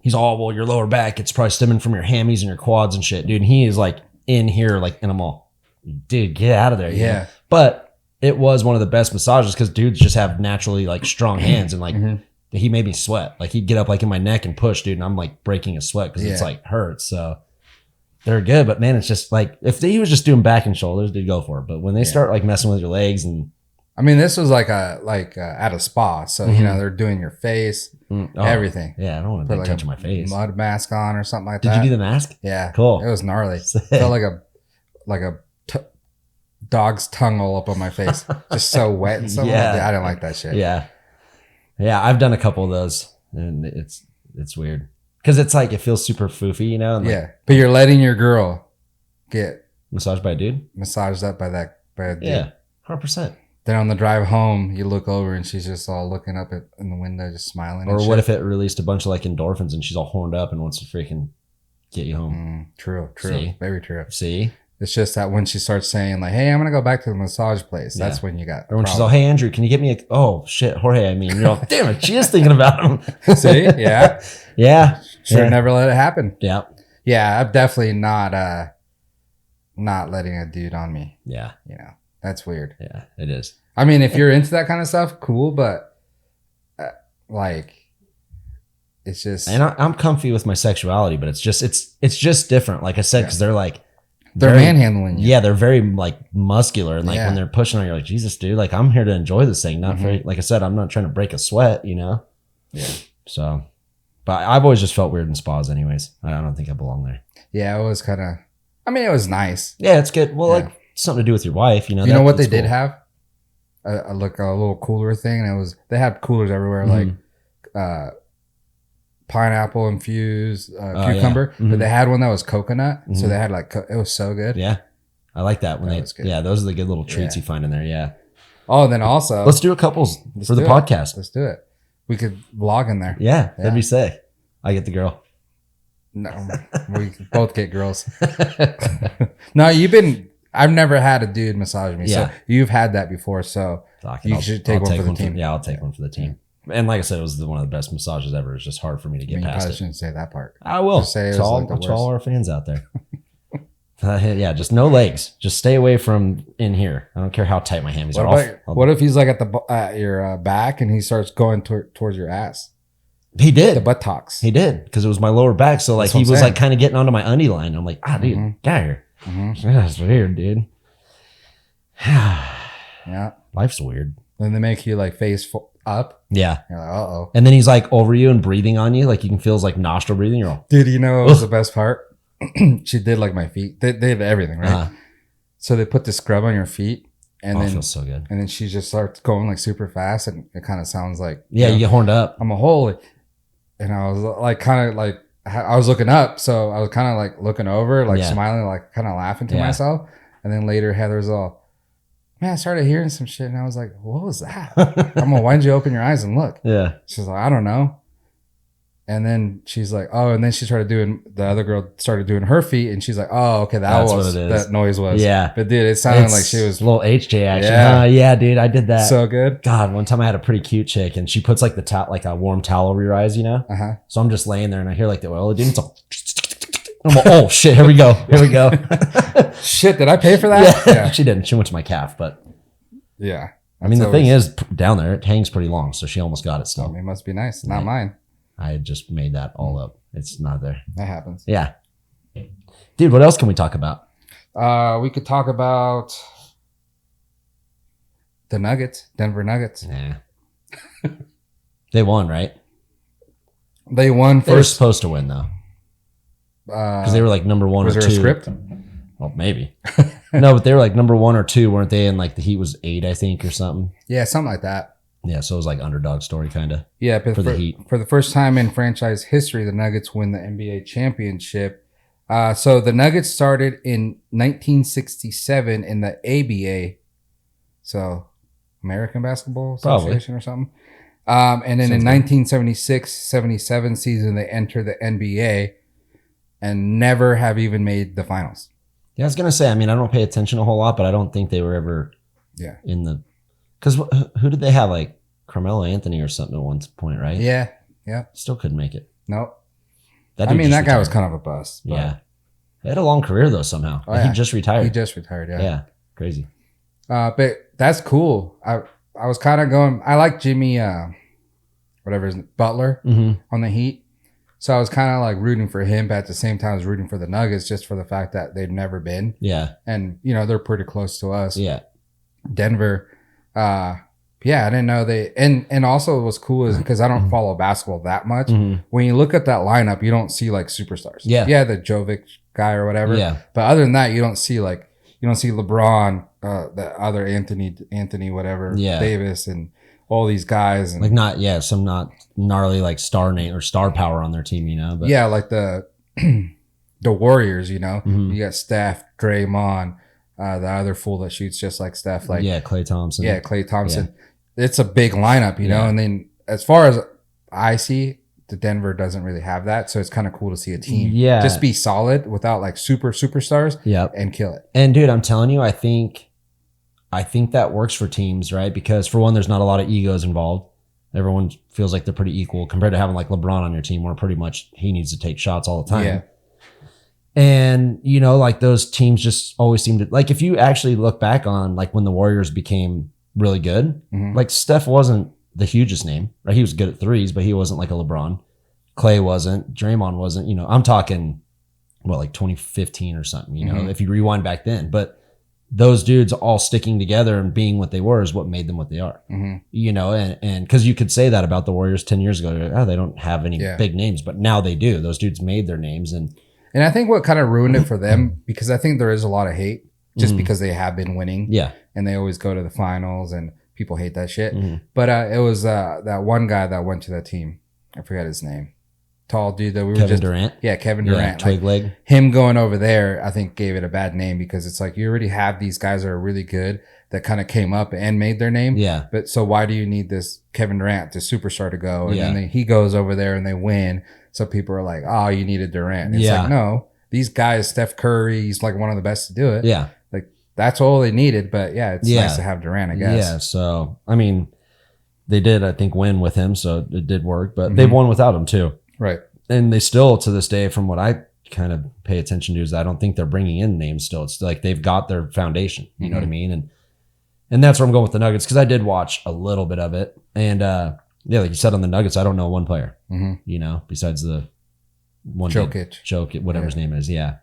he's all, well, your lower back, it's probably stemming from your hammies and your quads and shit, dude. And he is like in here, like, and I'm all, dude, get out of there. Yeah. Know? But it was one of the best massages because dudes just have naturally like strong hands and like he made me sweat. Like he'd get up like in my neck and push, dude. And I'm like breaking a sweat because it's like hurts. So they're good. But man, it's just like, if he was just doing back and shoulders, they'd go for it. But when they start like messing with your legs and, I mean, this was like at a spa, so you know they're doing your face, everything. Yeah, I don't want to touch my face. Mud mask on or something like that. Did you do the mask? Yeah, cool. It was gnarly. Felt like a dog's tongue all up on my face, just so wet and stuff. I didn't like that shit. Yeah, I've done a couple of those, and it's weird because it's like it feels super foofy, you know. And but you're letting your girl get massaged by a dude, massaged up by a dude. Yeah. 100%. Then on the drive home, you look over and she's just all looking up in the window, just smiling. Or what if it released a bunch of like endorphins and she's all horned up and wants to freaking get you home? True. See? Very true. See? It's just that when she starts saying like, "Hey, I'm gonna go back to the massage place," that's when you got. Or when she's all, "Hey, Andrew, can you get me a?" Oh shit, Jorge. I mean, you're all, damn it, she is thinking about him. See, yeah, yeah. Should never let it happen. Yeah, yeah. I'm definitely not letting a dude on me. Yeah, that's weird. Yeah, it is. I mean, if you're into that kind of stuff, cool, but like, it's just. And I'm comfy with my sexuality, but it's just different. Like I said, because they're like. They're manhandling you. Yeah, they're very like muscular, and like when they're pushing on you, you're like, Jesus, dude, like I'm here to enjoy this thing, not very. Like I said, I'm not trying to break a sweat, Yeah. So, but I've always just felt weird in spas, anyways. I don't think I belong there. Yeah, it was kind of. I mean, it was nice. Yeah, it's good. Well, like something to do with your wife, You know what they did have? A little cooler thing, and they had coolers everywhere, like pineapple infused cucumber, but they had one that was coconut, so they had like it was so good. Yeah, I like that when those are the good little treats you find in there. Yeah. Oh, and then also let's do a couples for the podcast. Let's do it. We could vlog in there. Yeah, that'd be sick. I get the girl. No, we both get girls. No, I've never had a dude massage me, so you've had that before. So you should take one for the team. Yeah, I'll take one for the team. And like I said, it was one of the best massages ever. It's just hard for me to get past probably it. Shouldn't say that part. I will. Just say it was to all our fans out there. Just no legs. Just stay away from in here. I don't care how tight my hammies are. What if he's like at your back and he starts going towards your ass? He did. The buttocks. He did, because it was my lower back. So like he was like kind of getting onto my undie line. I'm like, dude, get out here. That's weird, dude. Yeah. Life's weird. Then they make you like face up. Yeah. You're like, uh-oh. And then he's like over you and breathing on you. Like you can feel his like nostril breathing. You're all, dude, what was the best part? She did like my feet. They did everything, right? So they put the scrub on your feet. And then it feels so good. And then she just starts going like super fast. And it kind of sounds like. You get horned up. I'm a holy. And I was like, kind of like, I was looking up. So I was kind of like looking over, like smiling, like kind of laughing to myself. And then later Heather's all, man, I started hearing some shit, and I was like, what was that? I'm like, why didn't you open your eyes and look? Yeah. She's like, I don't know. And then she's like, oh, and then the other girl started doing her feet, and she's like, oh, okay, that's what that noise was. Yeah. But dude, it sounded like she was. A little HJ action. Yeah, dude, I did that. So good. God, one time I had a pretty cute chick, and she puts like a warm towel over your eyes, So I'm just laying there, and I hear like the oil, dude, it's all. I'm like, oh shit, here we go. Shit, did I pay for that? Yeah. She didn't. She went to my calf, but yeah. I mean, the thing is, down there, it hangs pretty long, so she almost got it still. It must be nice. Not mine. I had just made that all up. It's not there. That happens. Yeah. Dude, what else can we talk about? We could talk about the Nuggets, Denver Nuggets. Nah. They won, right? They won first. They were supposed to win, though. Because they were like number one or two. Was there a script? Well, maybe. No, but they were like number 1 or 2, weren't they? And like the Heat was 8, I think, or something. Yeah, something like that. Yeah, so it was like underdog story, kind of. Yeah, but the Heat. For the first time in franchise history, the Nuggets win the NBA championship. So the Nuggets started in 1967 in the ABA, so American Basketball Association or something. And then in 1976-77 season, they entered the NBA and never have even made the finals. Yeah, I was going to say, I mean, I don't pay attention a whole lot, but I don't think they were ever in the... Because who did they have? Like Carmelo Anthony or something at one point, right? Yeah. Still couldn't make it. Nope. That guy was kind of a bust. Yeah. He had a long career, though, somehow. He just retired. Yeah. Crazy. But that's cool. I was kind of going... I like Jimmy... whatever his Butler on the Heat. So I was kind of like rooting for him, but at the same time I was rooting for the Nuggets just for the fact that they've never been. Yeah. And, they're pretty close to us. Yeah. Denver. I didn't know they... And also what's cool is because I don't follow basketball that much. When you look at that lineup, you don't see like superstars. Yeah. Yeah, the Jovic guy or whatever. Yeah. But other than that, you don't see LeBron, the other Anthony whatever, Davis and... all these guys and like some not gnarly like star name or star power on their team, but like the Warriors, you got Steph, Draymond, the other fool that shoots just like Steph, like Klay Thompson. Yeah, Klay Thompson. Yeah. It's a big lineup, you know. And then as far as I see, the Denver doesn't really have that, so it's kind of cool to see a team just be solid without like superstars, and kill it. And dude, I'm telling you, I think that works for teams, right? Because for one, there's not a lot of egos involved. Everyone feels like they're pretty equal compared to having like LeBron on your team, where pretty much he needs to take shots all the time. Yeah. And, you know, like those teams just always seem to, like if you actually look back on like when the Warriors became really good, like Steph wasn't the hugest name, right? He was good at threes, but he wasn't like a LeBron. Clay wasn't, Draymond wasn't, you know, I'm talking like 2015 or something, you know, if you rewind back then. But those dudes all sticking together and being what they were is what made them what they are, you know, and because you could say that about the Warriors 10 years ago, like, oh, they don't have any big names, but now they do. Those dudes made their names. And I think what kind of ruined it for them, because I think there is a lot of hate just because they have been winning. Yeah. And they always go to the finals and people hate that shit. But it was that one guy that went to that team. I forget his name. Tall dude that we were Kevin Durant. Yeah, Kevin Durant. Twig leg. Him going over there, I think gave it a bad name because it's like you already have these guys that are really good that kind of came up and made their name. Yeah. But so why do you need this Kevin Durant, the superstar, to go? And then he goes over there and they win. So people are like, oh, you needed Durant. And it's like, no. These guys, Steph Curry, he's like one of the best to do it. Yeah. Like that's all they needed. But it's nice to have Durant, I guess. Yeah. So, I mean, they did, I think, win with him. So it did work, but they've won without him too. Right. And they still, to this day, from what I kind of pay attention to, is I don't think they're bringing in names still. It's like they've got their foundation. You know what I mean? And that's where I'm going with the Nuggets, because I did watch a little bit of it. And like you said on the Nuggets, I don't know one player, you know, besides the one Jokic, whatever his name is. Yeah.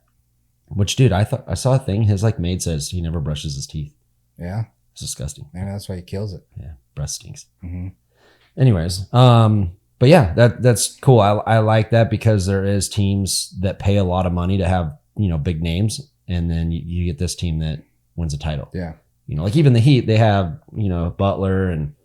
Which, dude, I saw a thing. His like maid says he never brushes his teeth. Yeah. It's disgusting. Maybe that's why he kills it. Yeah. Breath stinks. Anyways, but yeah, that's cool. I like that because there is teams that pay a lot of money to have, you know, big names. And then you get this team that wins a title. Yeah. You know, like even the Heat, they have, you know, Butler and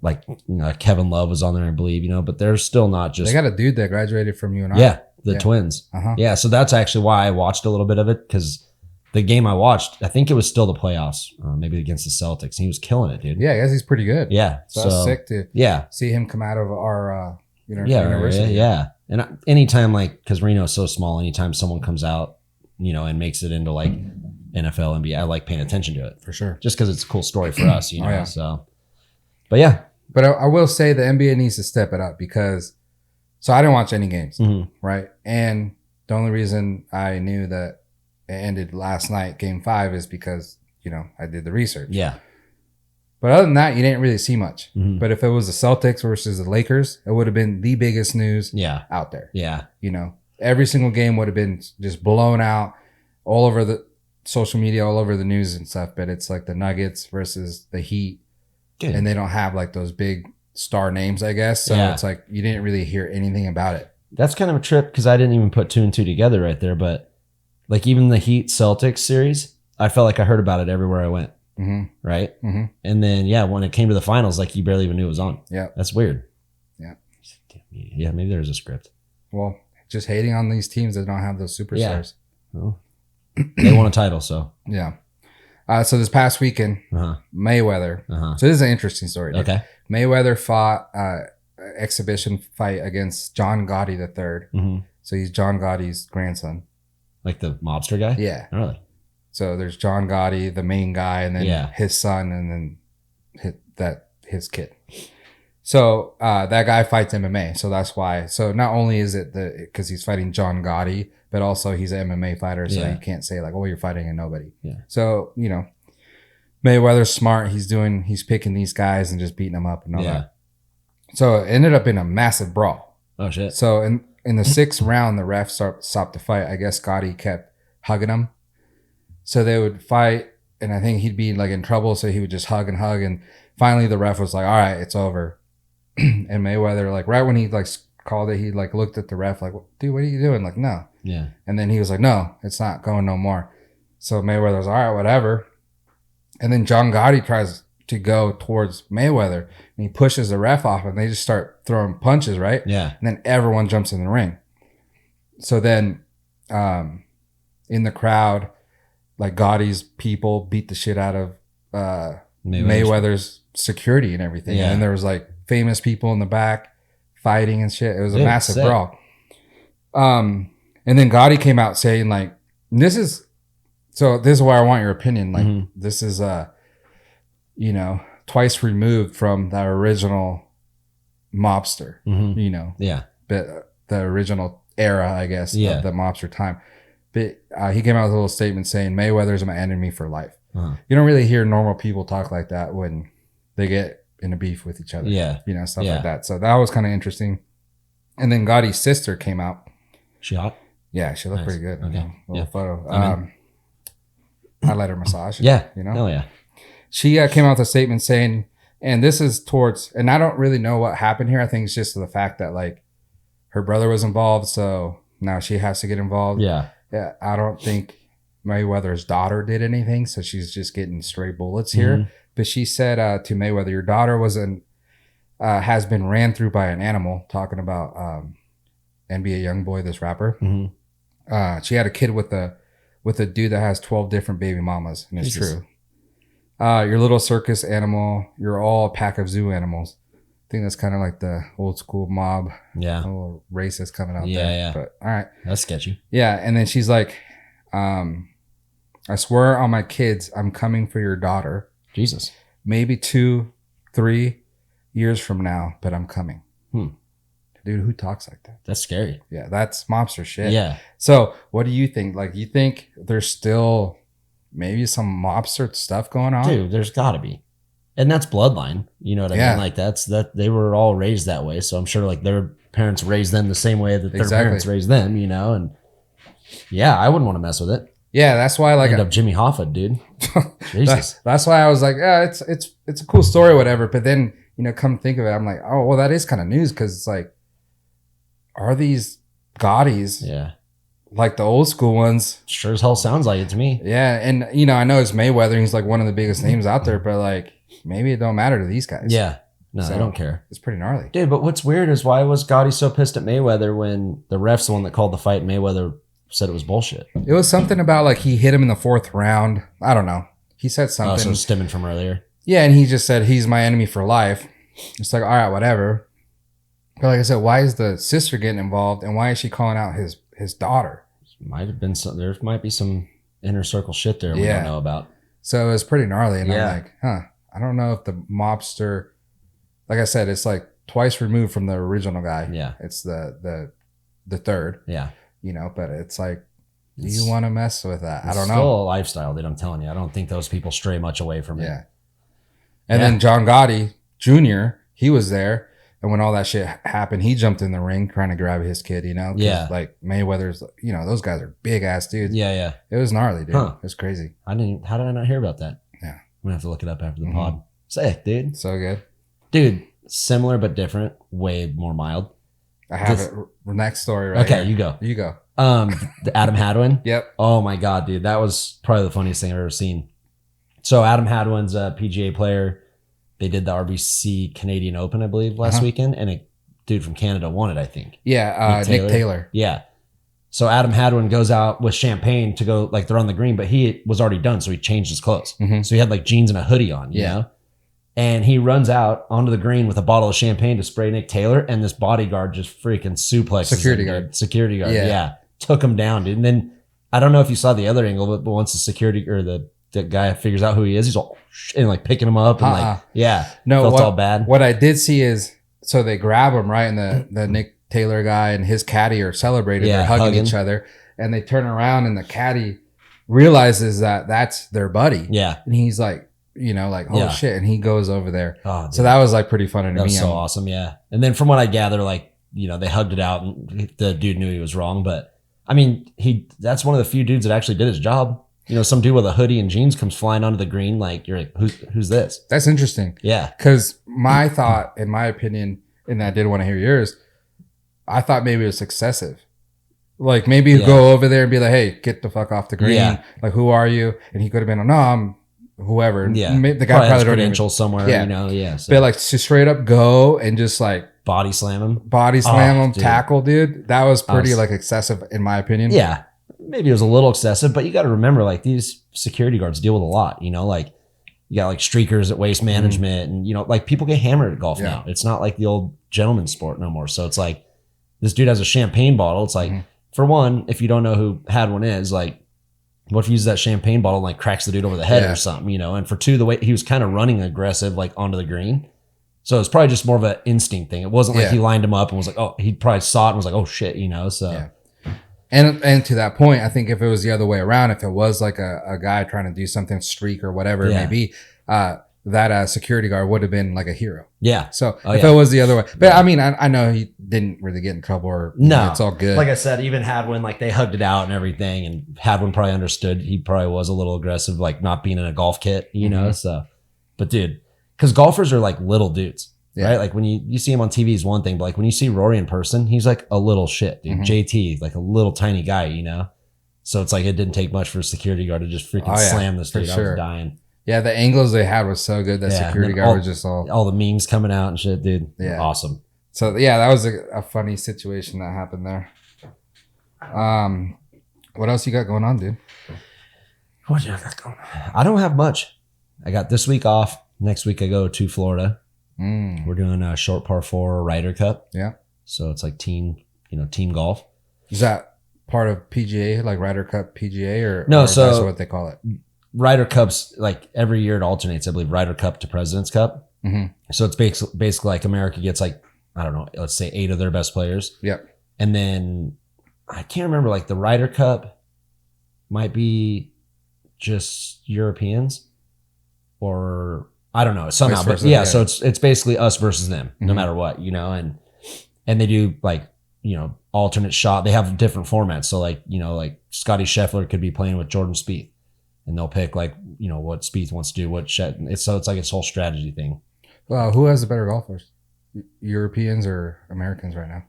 like, you know, Kevin Love was on there, I believe, you know, but they're still not just. They got a dude that graduated from UNI. Yeah. The twins. Yeah. So that's actually why I watched a little bit of it, because the game I watched, I think it was still the playoffs, maybe against the Celtics. He was killing it, dude. Yeah, I guess he's pretty good. Yeah. So that's sick to see him come out of our university. Yeah. And anytime, like, because Reno's so small, anytime someone comes out, you know, and makes it into like NFL, NBA, I like paying attention to it. For sure. Just because it's a cool story for us, you know. So, but yeah. But I will say the NBA needs to step it up because, so I didn't watch any games, right? And the only reason I knew that it ended last night, game 5, is because, you know, I did the research. Yeah. But other than that, you didn't really see much. But if it was the Celtics versus the Lakers, it would have been the biggest news out there. Yeah. You know, every single game would have been just blown out all over the social media, all over the news and stuff. But it's like the Nuggets versus the Heat. Good. And they don't have like those big star names, I guess. So it's like you didn't really hear anything about it. That's kind of a trip because I didn't even put 2 and 2 together right there. But like even the Heat Celtics series, I felt like I heard about it everywhere I went. Right. And then, when it came to the finals, like you barely even knew it was on. Yeah. That's weird. Yeah. Yeah. Maybe there's a script. Well, just hating on these teams that don't have those superstars. Well, they won a title. So, yeah. So this past weekend, Mayweather. So this is an interesting story. Dude. Okay. Mayweather fought exhibition fight against Jon Gotti III. So he's Jon Gotti's grandson. Like the mobster guy? Yeah. Oh, really? So there's Jon Gotti, the main guy, and then his son, and then his kid. So that guy fights MMA. So that's why. So not only is it because he's fighting Jon Gotti, but also he's an MMA fighter. So you can't say like, oh, you're fighting a nobody. Yeah. So, you know, Mayweather's smart. He's picking these guys and just beating them up and all that. So it ended up in a massive brawl. Oh, shit. So in the 6th round, the ref stopped the fight. I guess Gotti kept hugging him. So they would fight, and I think he'd be like in trouble, so he would just hug. And finally the ref was like, all right, it's over. And Mayweather, like right when he like called it, he like looked at the ref like, dude, what are you doing? Like, no. Yeah. And then he was like, no, it's not going no more. So Mayweather was all right, whatever. And then Jon Gotti tries to go towards Mayweather, and he pushes the ref off, and they just start throwing punches, right? Yeah. And then everyone jumps in the ring. So then in the crowd, like Gotti's people beat the shit out of Mayweather's security and everything. Yeah. And there was like famous people in the back fighting and shit. It was a massive brawl. And then Gotti came out saying like, this is where I want your opinion. Like this is you know, twice removed from the original mobster, you know. Yeah. But the original era, I guess, of the mobster time. But he came out with a little statement saying Mayweather's my enemy for life. You don't really hear normal people talk like that when they get in a beef with each other. Yeah. You know, stuff like that. So that was kind of interesting. And then Gotti's sister came out. She hot? Yeah, she looked pretty good. Okay. Little photo. I let her massage. Yeah. You know? Oh, yeah. She came out with a statement saying, and this is towards, and I don't really know what happened here. I think it's just the fact that like her brother was involved. So now she has to get involved. Yeah. Yeah. I don't think Mayweather's daughter did anything. So she's just getting stray bullets here. But she said to Mayweather, your daughter has been ran through by an animal, talking about NBA Youngboy, this rapper. She had a kid with a dude that has 12 different baby mamas, and it's true. Your little circus animal, you're all a pack of zoo animals. I think that's kind of like the old school mob. Yeah. A little racist coming out there. Yeah. But all right. That's sketchy. Yeah. And then she's like, I swear on my kids, I'm coming for your daughter. Jesus. Maybe 2-3 years from now, but I'm coming. Dude, who talks like that? That's scary. Yeah, that's mobster shit. Yeah. So what do you think? Like, you think there's still maybe some mobster stuff going on? Dude, there's got to be. And that's bloodline. You know what I mean? Like, that they were all raised that way. So I'm sure like their parents raised them the same way that their parents raised them, you know? And yeah, I wouldn't want to mess with it. Yeah, that's why like end up Jimmy Hoffa, dude. Jesus. That's why I was like, yeah, it's a cool story or whatever. But then, you know, come think of it, I'm like, oh, well, that is kind of news, because it's like, are these Gottis like the old school ones? Sure as hell sounds like it to me. Yeah, and you know, I know it's Mayweather, he's like one of the biggest names out there, but like maybe it don't matter to these guys. Yeah. No, I don't care. It's pretty gnarly. Dude, but what's weird is why was Gotti so pissed at Mayweather when the ref's the one that called the fight and Mayweather said it was bullshit? It was something about like he hit him in the 4th round. I don't know. He said something. Oh, so stemming from earlier. Yeah, and he just said he's my enemy for life. It's like, all right, whatever. But like I said, why is the sister getting involved, and why is she calling out his daughter? Might have been some. There might be some inner circle shit there we don't know about. So it was pretty gnarly, and I'm like, I don't know if the mobster, like I said, it's like twice removed from the original guy. Yeah, it's the third. Yeah, you know, but it's like, do you want to mess with that? I don't know. Still a lifestyle, dude. I'm telling you, I don't think those people stray much away from it. Yeah. And then Jon Gotti Jr., he was there. And when all that shit happened, he jumped in the ring trying to grab his kid, you know? Yeah. Like Mayweather's, you know, those guys are big ass dudes. Yeah, yeah. It was gnarly, dude. It was crazy. How did I not hear about that? Yeah. I'm going to have to look it up after the pod. Sick, dude. So good. Dude, similar but different. Way more mild. I have it. Next story right here. You go. You go. The Adam Hadwin. Yep. Oh my God, dude. That was probably the funniest thing I've ever seen. So Adam Hadwin's a PGA player. They did the RBC Canadian Open, I believe, last weekend, and a dude from Canada won it, I think. Yeah, Nick Taylor. Yeah. So Adam Hadwin goes out with champagne to go, like they're on the green, but he was already done, so he changed his clothes. So he had like jeans and a hoodie on, you know? And he runs out onto the green with a bottle of champagne to spray Nick Taylor, and this bodyguard just freaking suplexes him. Security guard. Yeah. Took him down, dude. And then, I don't know if you saw the other angle, but once the security or the guy figures out who he is, he's all and like picking him up and felt all bad. What I did see is, so they grab him, right, and the Nick Taylor guy and his caddy are celebrating, they're hugging each other, and they turn around and the caddy realizes that that's their buddy. Yeah. And he's like, you know, like, oh shit, and he goes over there. Oh, so that was like pretty funny to me. That was so awesome, yeah. And then from what I gather, like, you know, they hugged it out and the dude knew he was wrong, but I mean, that's one of the few dudes that actually did his job. You know, some dude with a hoodie and jeans comes flying onto the green. Like, you're like, who's this? That's interesting. Yeah. Because my thought, in my opinion, and I did want to hear yours, I thought maybe it was excessive. Like, maybe you go over there and be like, hey, get the fuck off the green. Yeah. Like, who are you? And he could have been, no, I'm whoever. Yeah. The guy probably credentials somewhere, you know, So. But like, to straight up go and just like, body slam him, tackle, dude. That was pretty like excessive, in my opinion. Yeah. maybe it was a little excessive, but you got to remember, like, these security guards deal with a lot, you know, like you got like streakers at Waste Management and, you know, like people get hammered at golf now. It's not like the old gentleman's sport no more. So it's like this dude has a champagne bottle. It's like, for one, if you don't know who Hadwin is, like, what if he uses that champagne bottle and like cracks the dude over the head or something, you know? And for two, the way he was kind of running aggressive, like onto the green. So it's probably just more of an instinct thing. It wasn't like he lined him up and was like, oh, he probably saw it and was like, oh shit, you know? So, and to that point, I think if it was the other way around, if it was like a guy trying to do something streak or whatever it may be, that security guard would have been like a hero. Yeah. So if it was the other way, but I mean, I know he didn't really get in trouble or it's all good. Like I said, even Hadwin, like they hugged it out and everything, and Hadwin probably understood. He probably was a little aggressive, like not being in a golf kit, you know? So, but dude, because golfers are like little dudes, right? Like when you see him on TV is one thing, but like when you see Rory in person, he's like a little shit, dude. JT, like a little tiny guy, you know? So it's like it didn't take much for a security guard to just freaking slam this dude. I was dying. Yeah, the angles they had was so good. That security guard was just all the memes coming out and shit, dude. Yeah, awesome. So yeah, that was a funny situation that happened there. What else you got going on, dude? What do I got going on? I don't have much. I got this week off. Next week I go to Florida. We're doing a short par 4 Ryder Cup. Yeah. So it's like team golf. Is that part of PGA, like Ryder Cup PGA, or no? Or so that's what they call it. Ryder Cups, like every year it alternates. I believe Ryder Cup to President's Cup. So it's basically like America gets like, I don't know, let's say 8 of their best players. Yep. And then I can't remember, like the Ryder Cup might be just Europeans, or I don't know, somehow. But yeah, so it's basically us versus them, no matter what, you know, and they do like, you know, alternate shot. They have different formats. So like, you know, like Scotty Scheffler could be playing with Jordan Spieth. And they'll pick like, you know, what Spieth wants to do, it's like this whole strategy thing. Well, who has the better golfers? Europeans or Americans right now?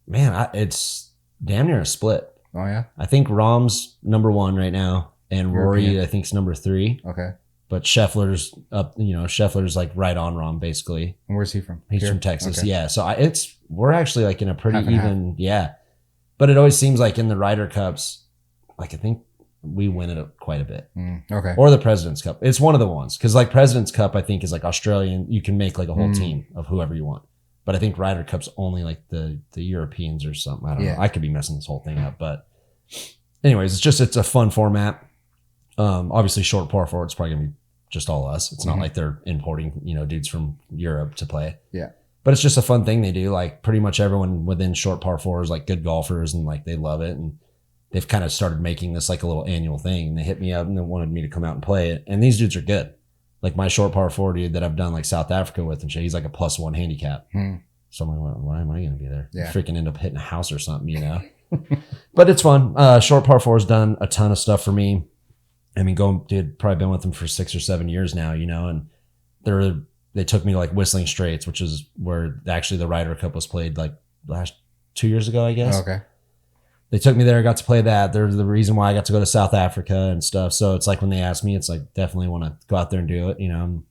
Man, it's damn near a split. Oh yeah? I think Rahm's number 1 right now, and Rory I think is number 3. Okay. But Scheffler's up, you know, Scheffler's like right on Rahm basically. And where's he from? He's from Texas. Okay. Yeah. So we're actually like in a pretty even, But it always seems like in the Ryder Cups, like I think we win it quite a bit. Okay. Or the President's Cup. It's one of the ones. Because like President's Cup, I think is like Australian. You can make like a whole team of whoever you want. But I think Ryder Cup's only like the Europeans or something. I don't know. I could be messing this whole thing up. But anyways, it's a fun format. Obviously short par 4, it's probably going to be just all us. It's not like they're importing, you know, dudes from Europe to play. Yeah. But it's just a fun thing they do. Like pretty much everyone within short par 4 is like good golfers and like they love it. And they've kind of started making this like a little annual thing, and they hit me up and they wanted me to come out and play it. And these dudes are good. Like my short par 4 dude that I've done like South Africa with and shit, he's like a +1 handicap. So I'm like, well, why am I going to be there? Yeah. Freaking end up hitting a house or something, you know? But it's fun. Short par 4 has done a ton of stuff for me. I mean, probably been with them for 6 or 7 years now, you know, and they took me to like Whistling Straits, which is where actually the Ryder Cup was played like last 2 years ago, I guess. Okay. They took me there, got to play that. They're the reason why I got to go to South Africa and stuff. So it's like when they asked me, it's like definitely want to go out there and do it, you know.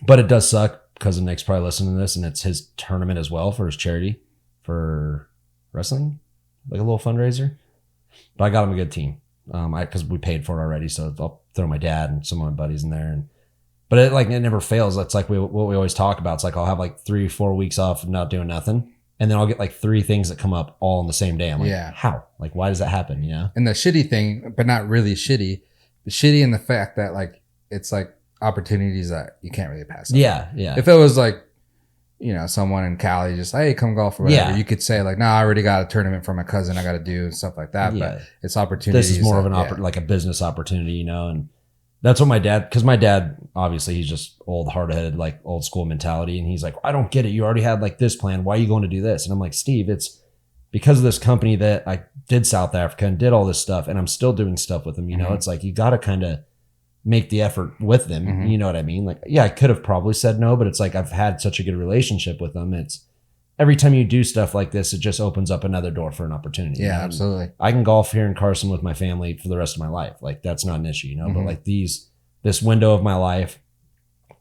But it does suck because Nick's probably listening to this, and it's his tournament as well for his charity for wrestling, like a little fundraiser. But I got him a good team because we paid for it already. So I'll throw my dad and some of my buddies in there. But it never fails. That's like what we always talk about. It's like I'll have like 3-4 weeks off of not doing nothing. And then I'll get like 3 things that come up all on the same day. I'm like, how? Like, why does that happen? You know? And the shitty thing, but not really shitty, shitty in the fact that like, it's like opportunities that you can't really pass up. Yeah. Yeah. If it was like, you know, someone in Cali just, hey, come golf or whatever, you could say like, no, I already got a tournament for my cousin I got to do and stuff like that. Yeah. But it's opportunities. This is more of an like a business opportunity, you know? And that's what my dad, obviously he's just old, hard-headed, like old school mentality. And he's like, I don't get it. You already had like this plan. Why are you going to do this? And I'm like, Steve, it's because of this company that I did South Africa and did all this stuff. And I'm still doing stuff with them. You know, it's like, you got to kind of make the effort with them. You know what I mean? Like, yeah, I could have probably said no, but it's like, I've had such a good relationship with them. It's every time you do stuff like this, it just opens up another door for an opportunity. Yeah, absolutely. I can golf here in Carson with my family for the rest of my life. Like that's not an issue, you know, but like this window of my life,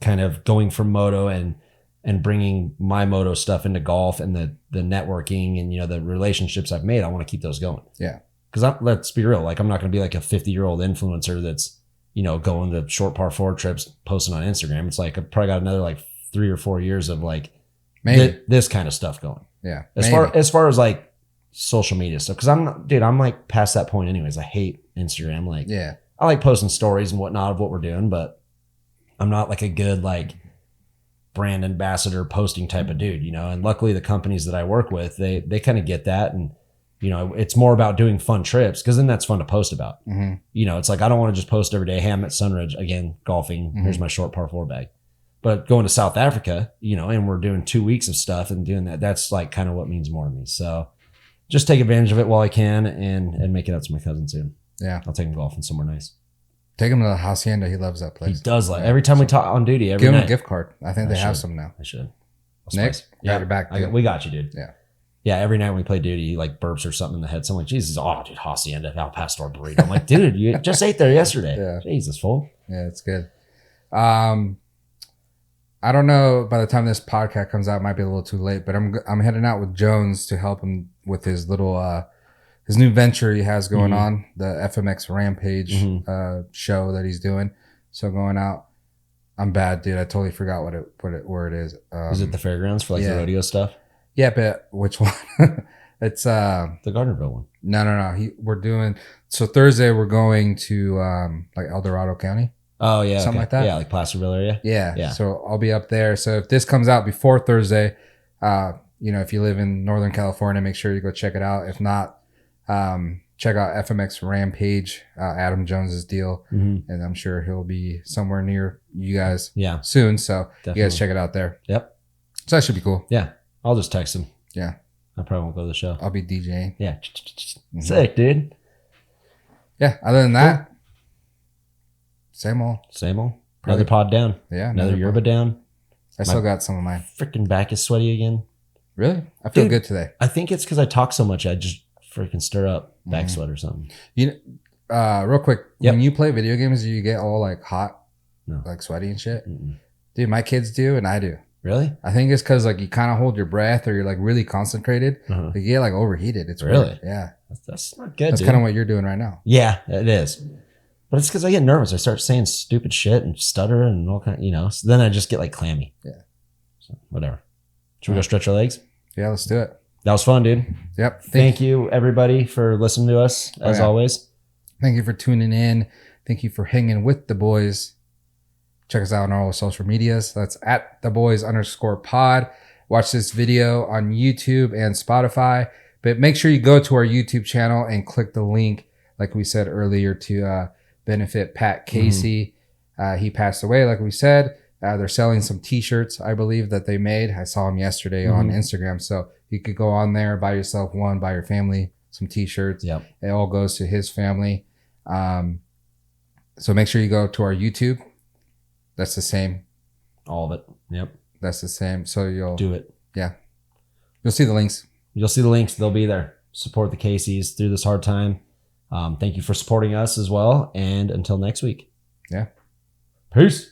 kind of going from moto and bringing my moto stuff into golf and the networking and, you know, the relationships I've made, I want to keep those going. Yeah. because let's be real, like I'm not going to be like a 50-year-old influencer that's, you know, going to short par 4 trips, posting on Instagram. It's like I've probably got another like 3 or 4 years of like this kind of stuff going. Yeah. As far as like social media stuff, because I'm like past that point anyways. I hate Instagram. Like, yeah, I like posting stories and whatnot of what we're doing, but I'm not like a good like brand ambassador posting type of dude, you know. And luckily the companies that I work with, they kind of get that, and you know, it's more about doing fun trips, because then that's fun to post about. Mm-hmm. You know, it's like I don't want to just post every day, hey, I'm at Sunridge again golfing, here's my short par 4 bag. But going to South Africa, you know, and we're doing 2 weeks of stuff and doing that's like kind of what means more to me. So just take advantage of it while I can, and make it out to my cousin soon. Yeah, I'll take him golfing somewhere nice. Take him to the Hacienda. He loves that place. He does like every time we talk on duty. Every give him night. a gift card. I think they have some now. I should. Nick, yeah, your back. We got you, dude. Yeah, yeah. Every night when we play duty, he like burps or something in the head. So I'm like, Jesus, oh, dude, Hacienda, Al Pastor burrito. I'm like, dude, you just ate there yesterday. Yeah, Jesus, fool. Yeah, it's good. I don't know. By the time this podcast comes out, it might be a little too late. But I'm heading out with Jones to help him with his little his new venture he has going on, the FMX Rampage show that he's doing. So going out. I'm bad, dude. I totally forgot where it is. Is it the fairgrounds for like the rodeo stuff? Yeah, but which one? It's the Gardnerville one. No. We're doing so Thursday. We're going to like El Dorado County. Oh yeah, something like that. Yeah, like Placerville area. Yeah. So I'll be up there. So if this comes out before Thursday, you know, if you live in Northern California, make sure you go check it out. If not, check out FMX Rampage, Adam Jones's deal, and I'm sure he'll be somewhere near you guys soon. So definitely. You guys check it out there. Yep. So that should be cool. Yeah. I'll just text him. Yeah. I probably won't go to the show. I'll be DJing. Yeah. Sick, dude. Yeah. Other than that, same old. Another pod down. Yeah. Another yerba down. I still got some of mine. Freaking back is sweaty again. Really? I feel good today. I think it's because I talk so much. I just freaking stir up back sweat or something. You know, real quick, when you play video games, do you get all like hot, like sweaty and shit? Dude, my kids do, and I do. Really? I think it's because like you kind of hold your breath, or you're like really concentrated. You get like overheated. It's really weird. Yeah. That's not good. That's kind of what you're doing right now. Yeah, it is. But it's because I get nervous. I start saying stupid shit and stutter and all kind of, you know. So then I just get like clammy. Yeah. So whatever. Should we go stretch our legs? Yeah, let's do it. That was fun, dude. Yep. Thank you, everybody, for listening to us, as always. Thank you for tuning in. Thank you for hanging with the boys. Check us out on all social medias. That's at @theboys_pod. Watch this video on YouTube and Spotify. But make sure you go to our YouTube channel and click the link, like we said earlier, to benefit Pat Casey. He passed away, like we said. They're selling some t-shirts, I believe, that they made. I saw them yesterday on Instagram. So you could go on there, buy yourself one, buy your family some t-shirts. Yep. It all goes to his family. So make sure you go to our YouTube. That's the same. All of it. Yep. That's the same. So you'll do it. Yeah. You'll see the links. They'll be there. Support the Caseys through this hard time. Thank you for supporting us as well. And until next week. Yeah. Peace.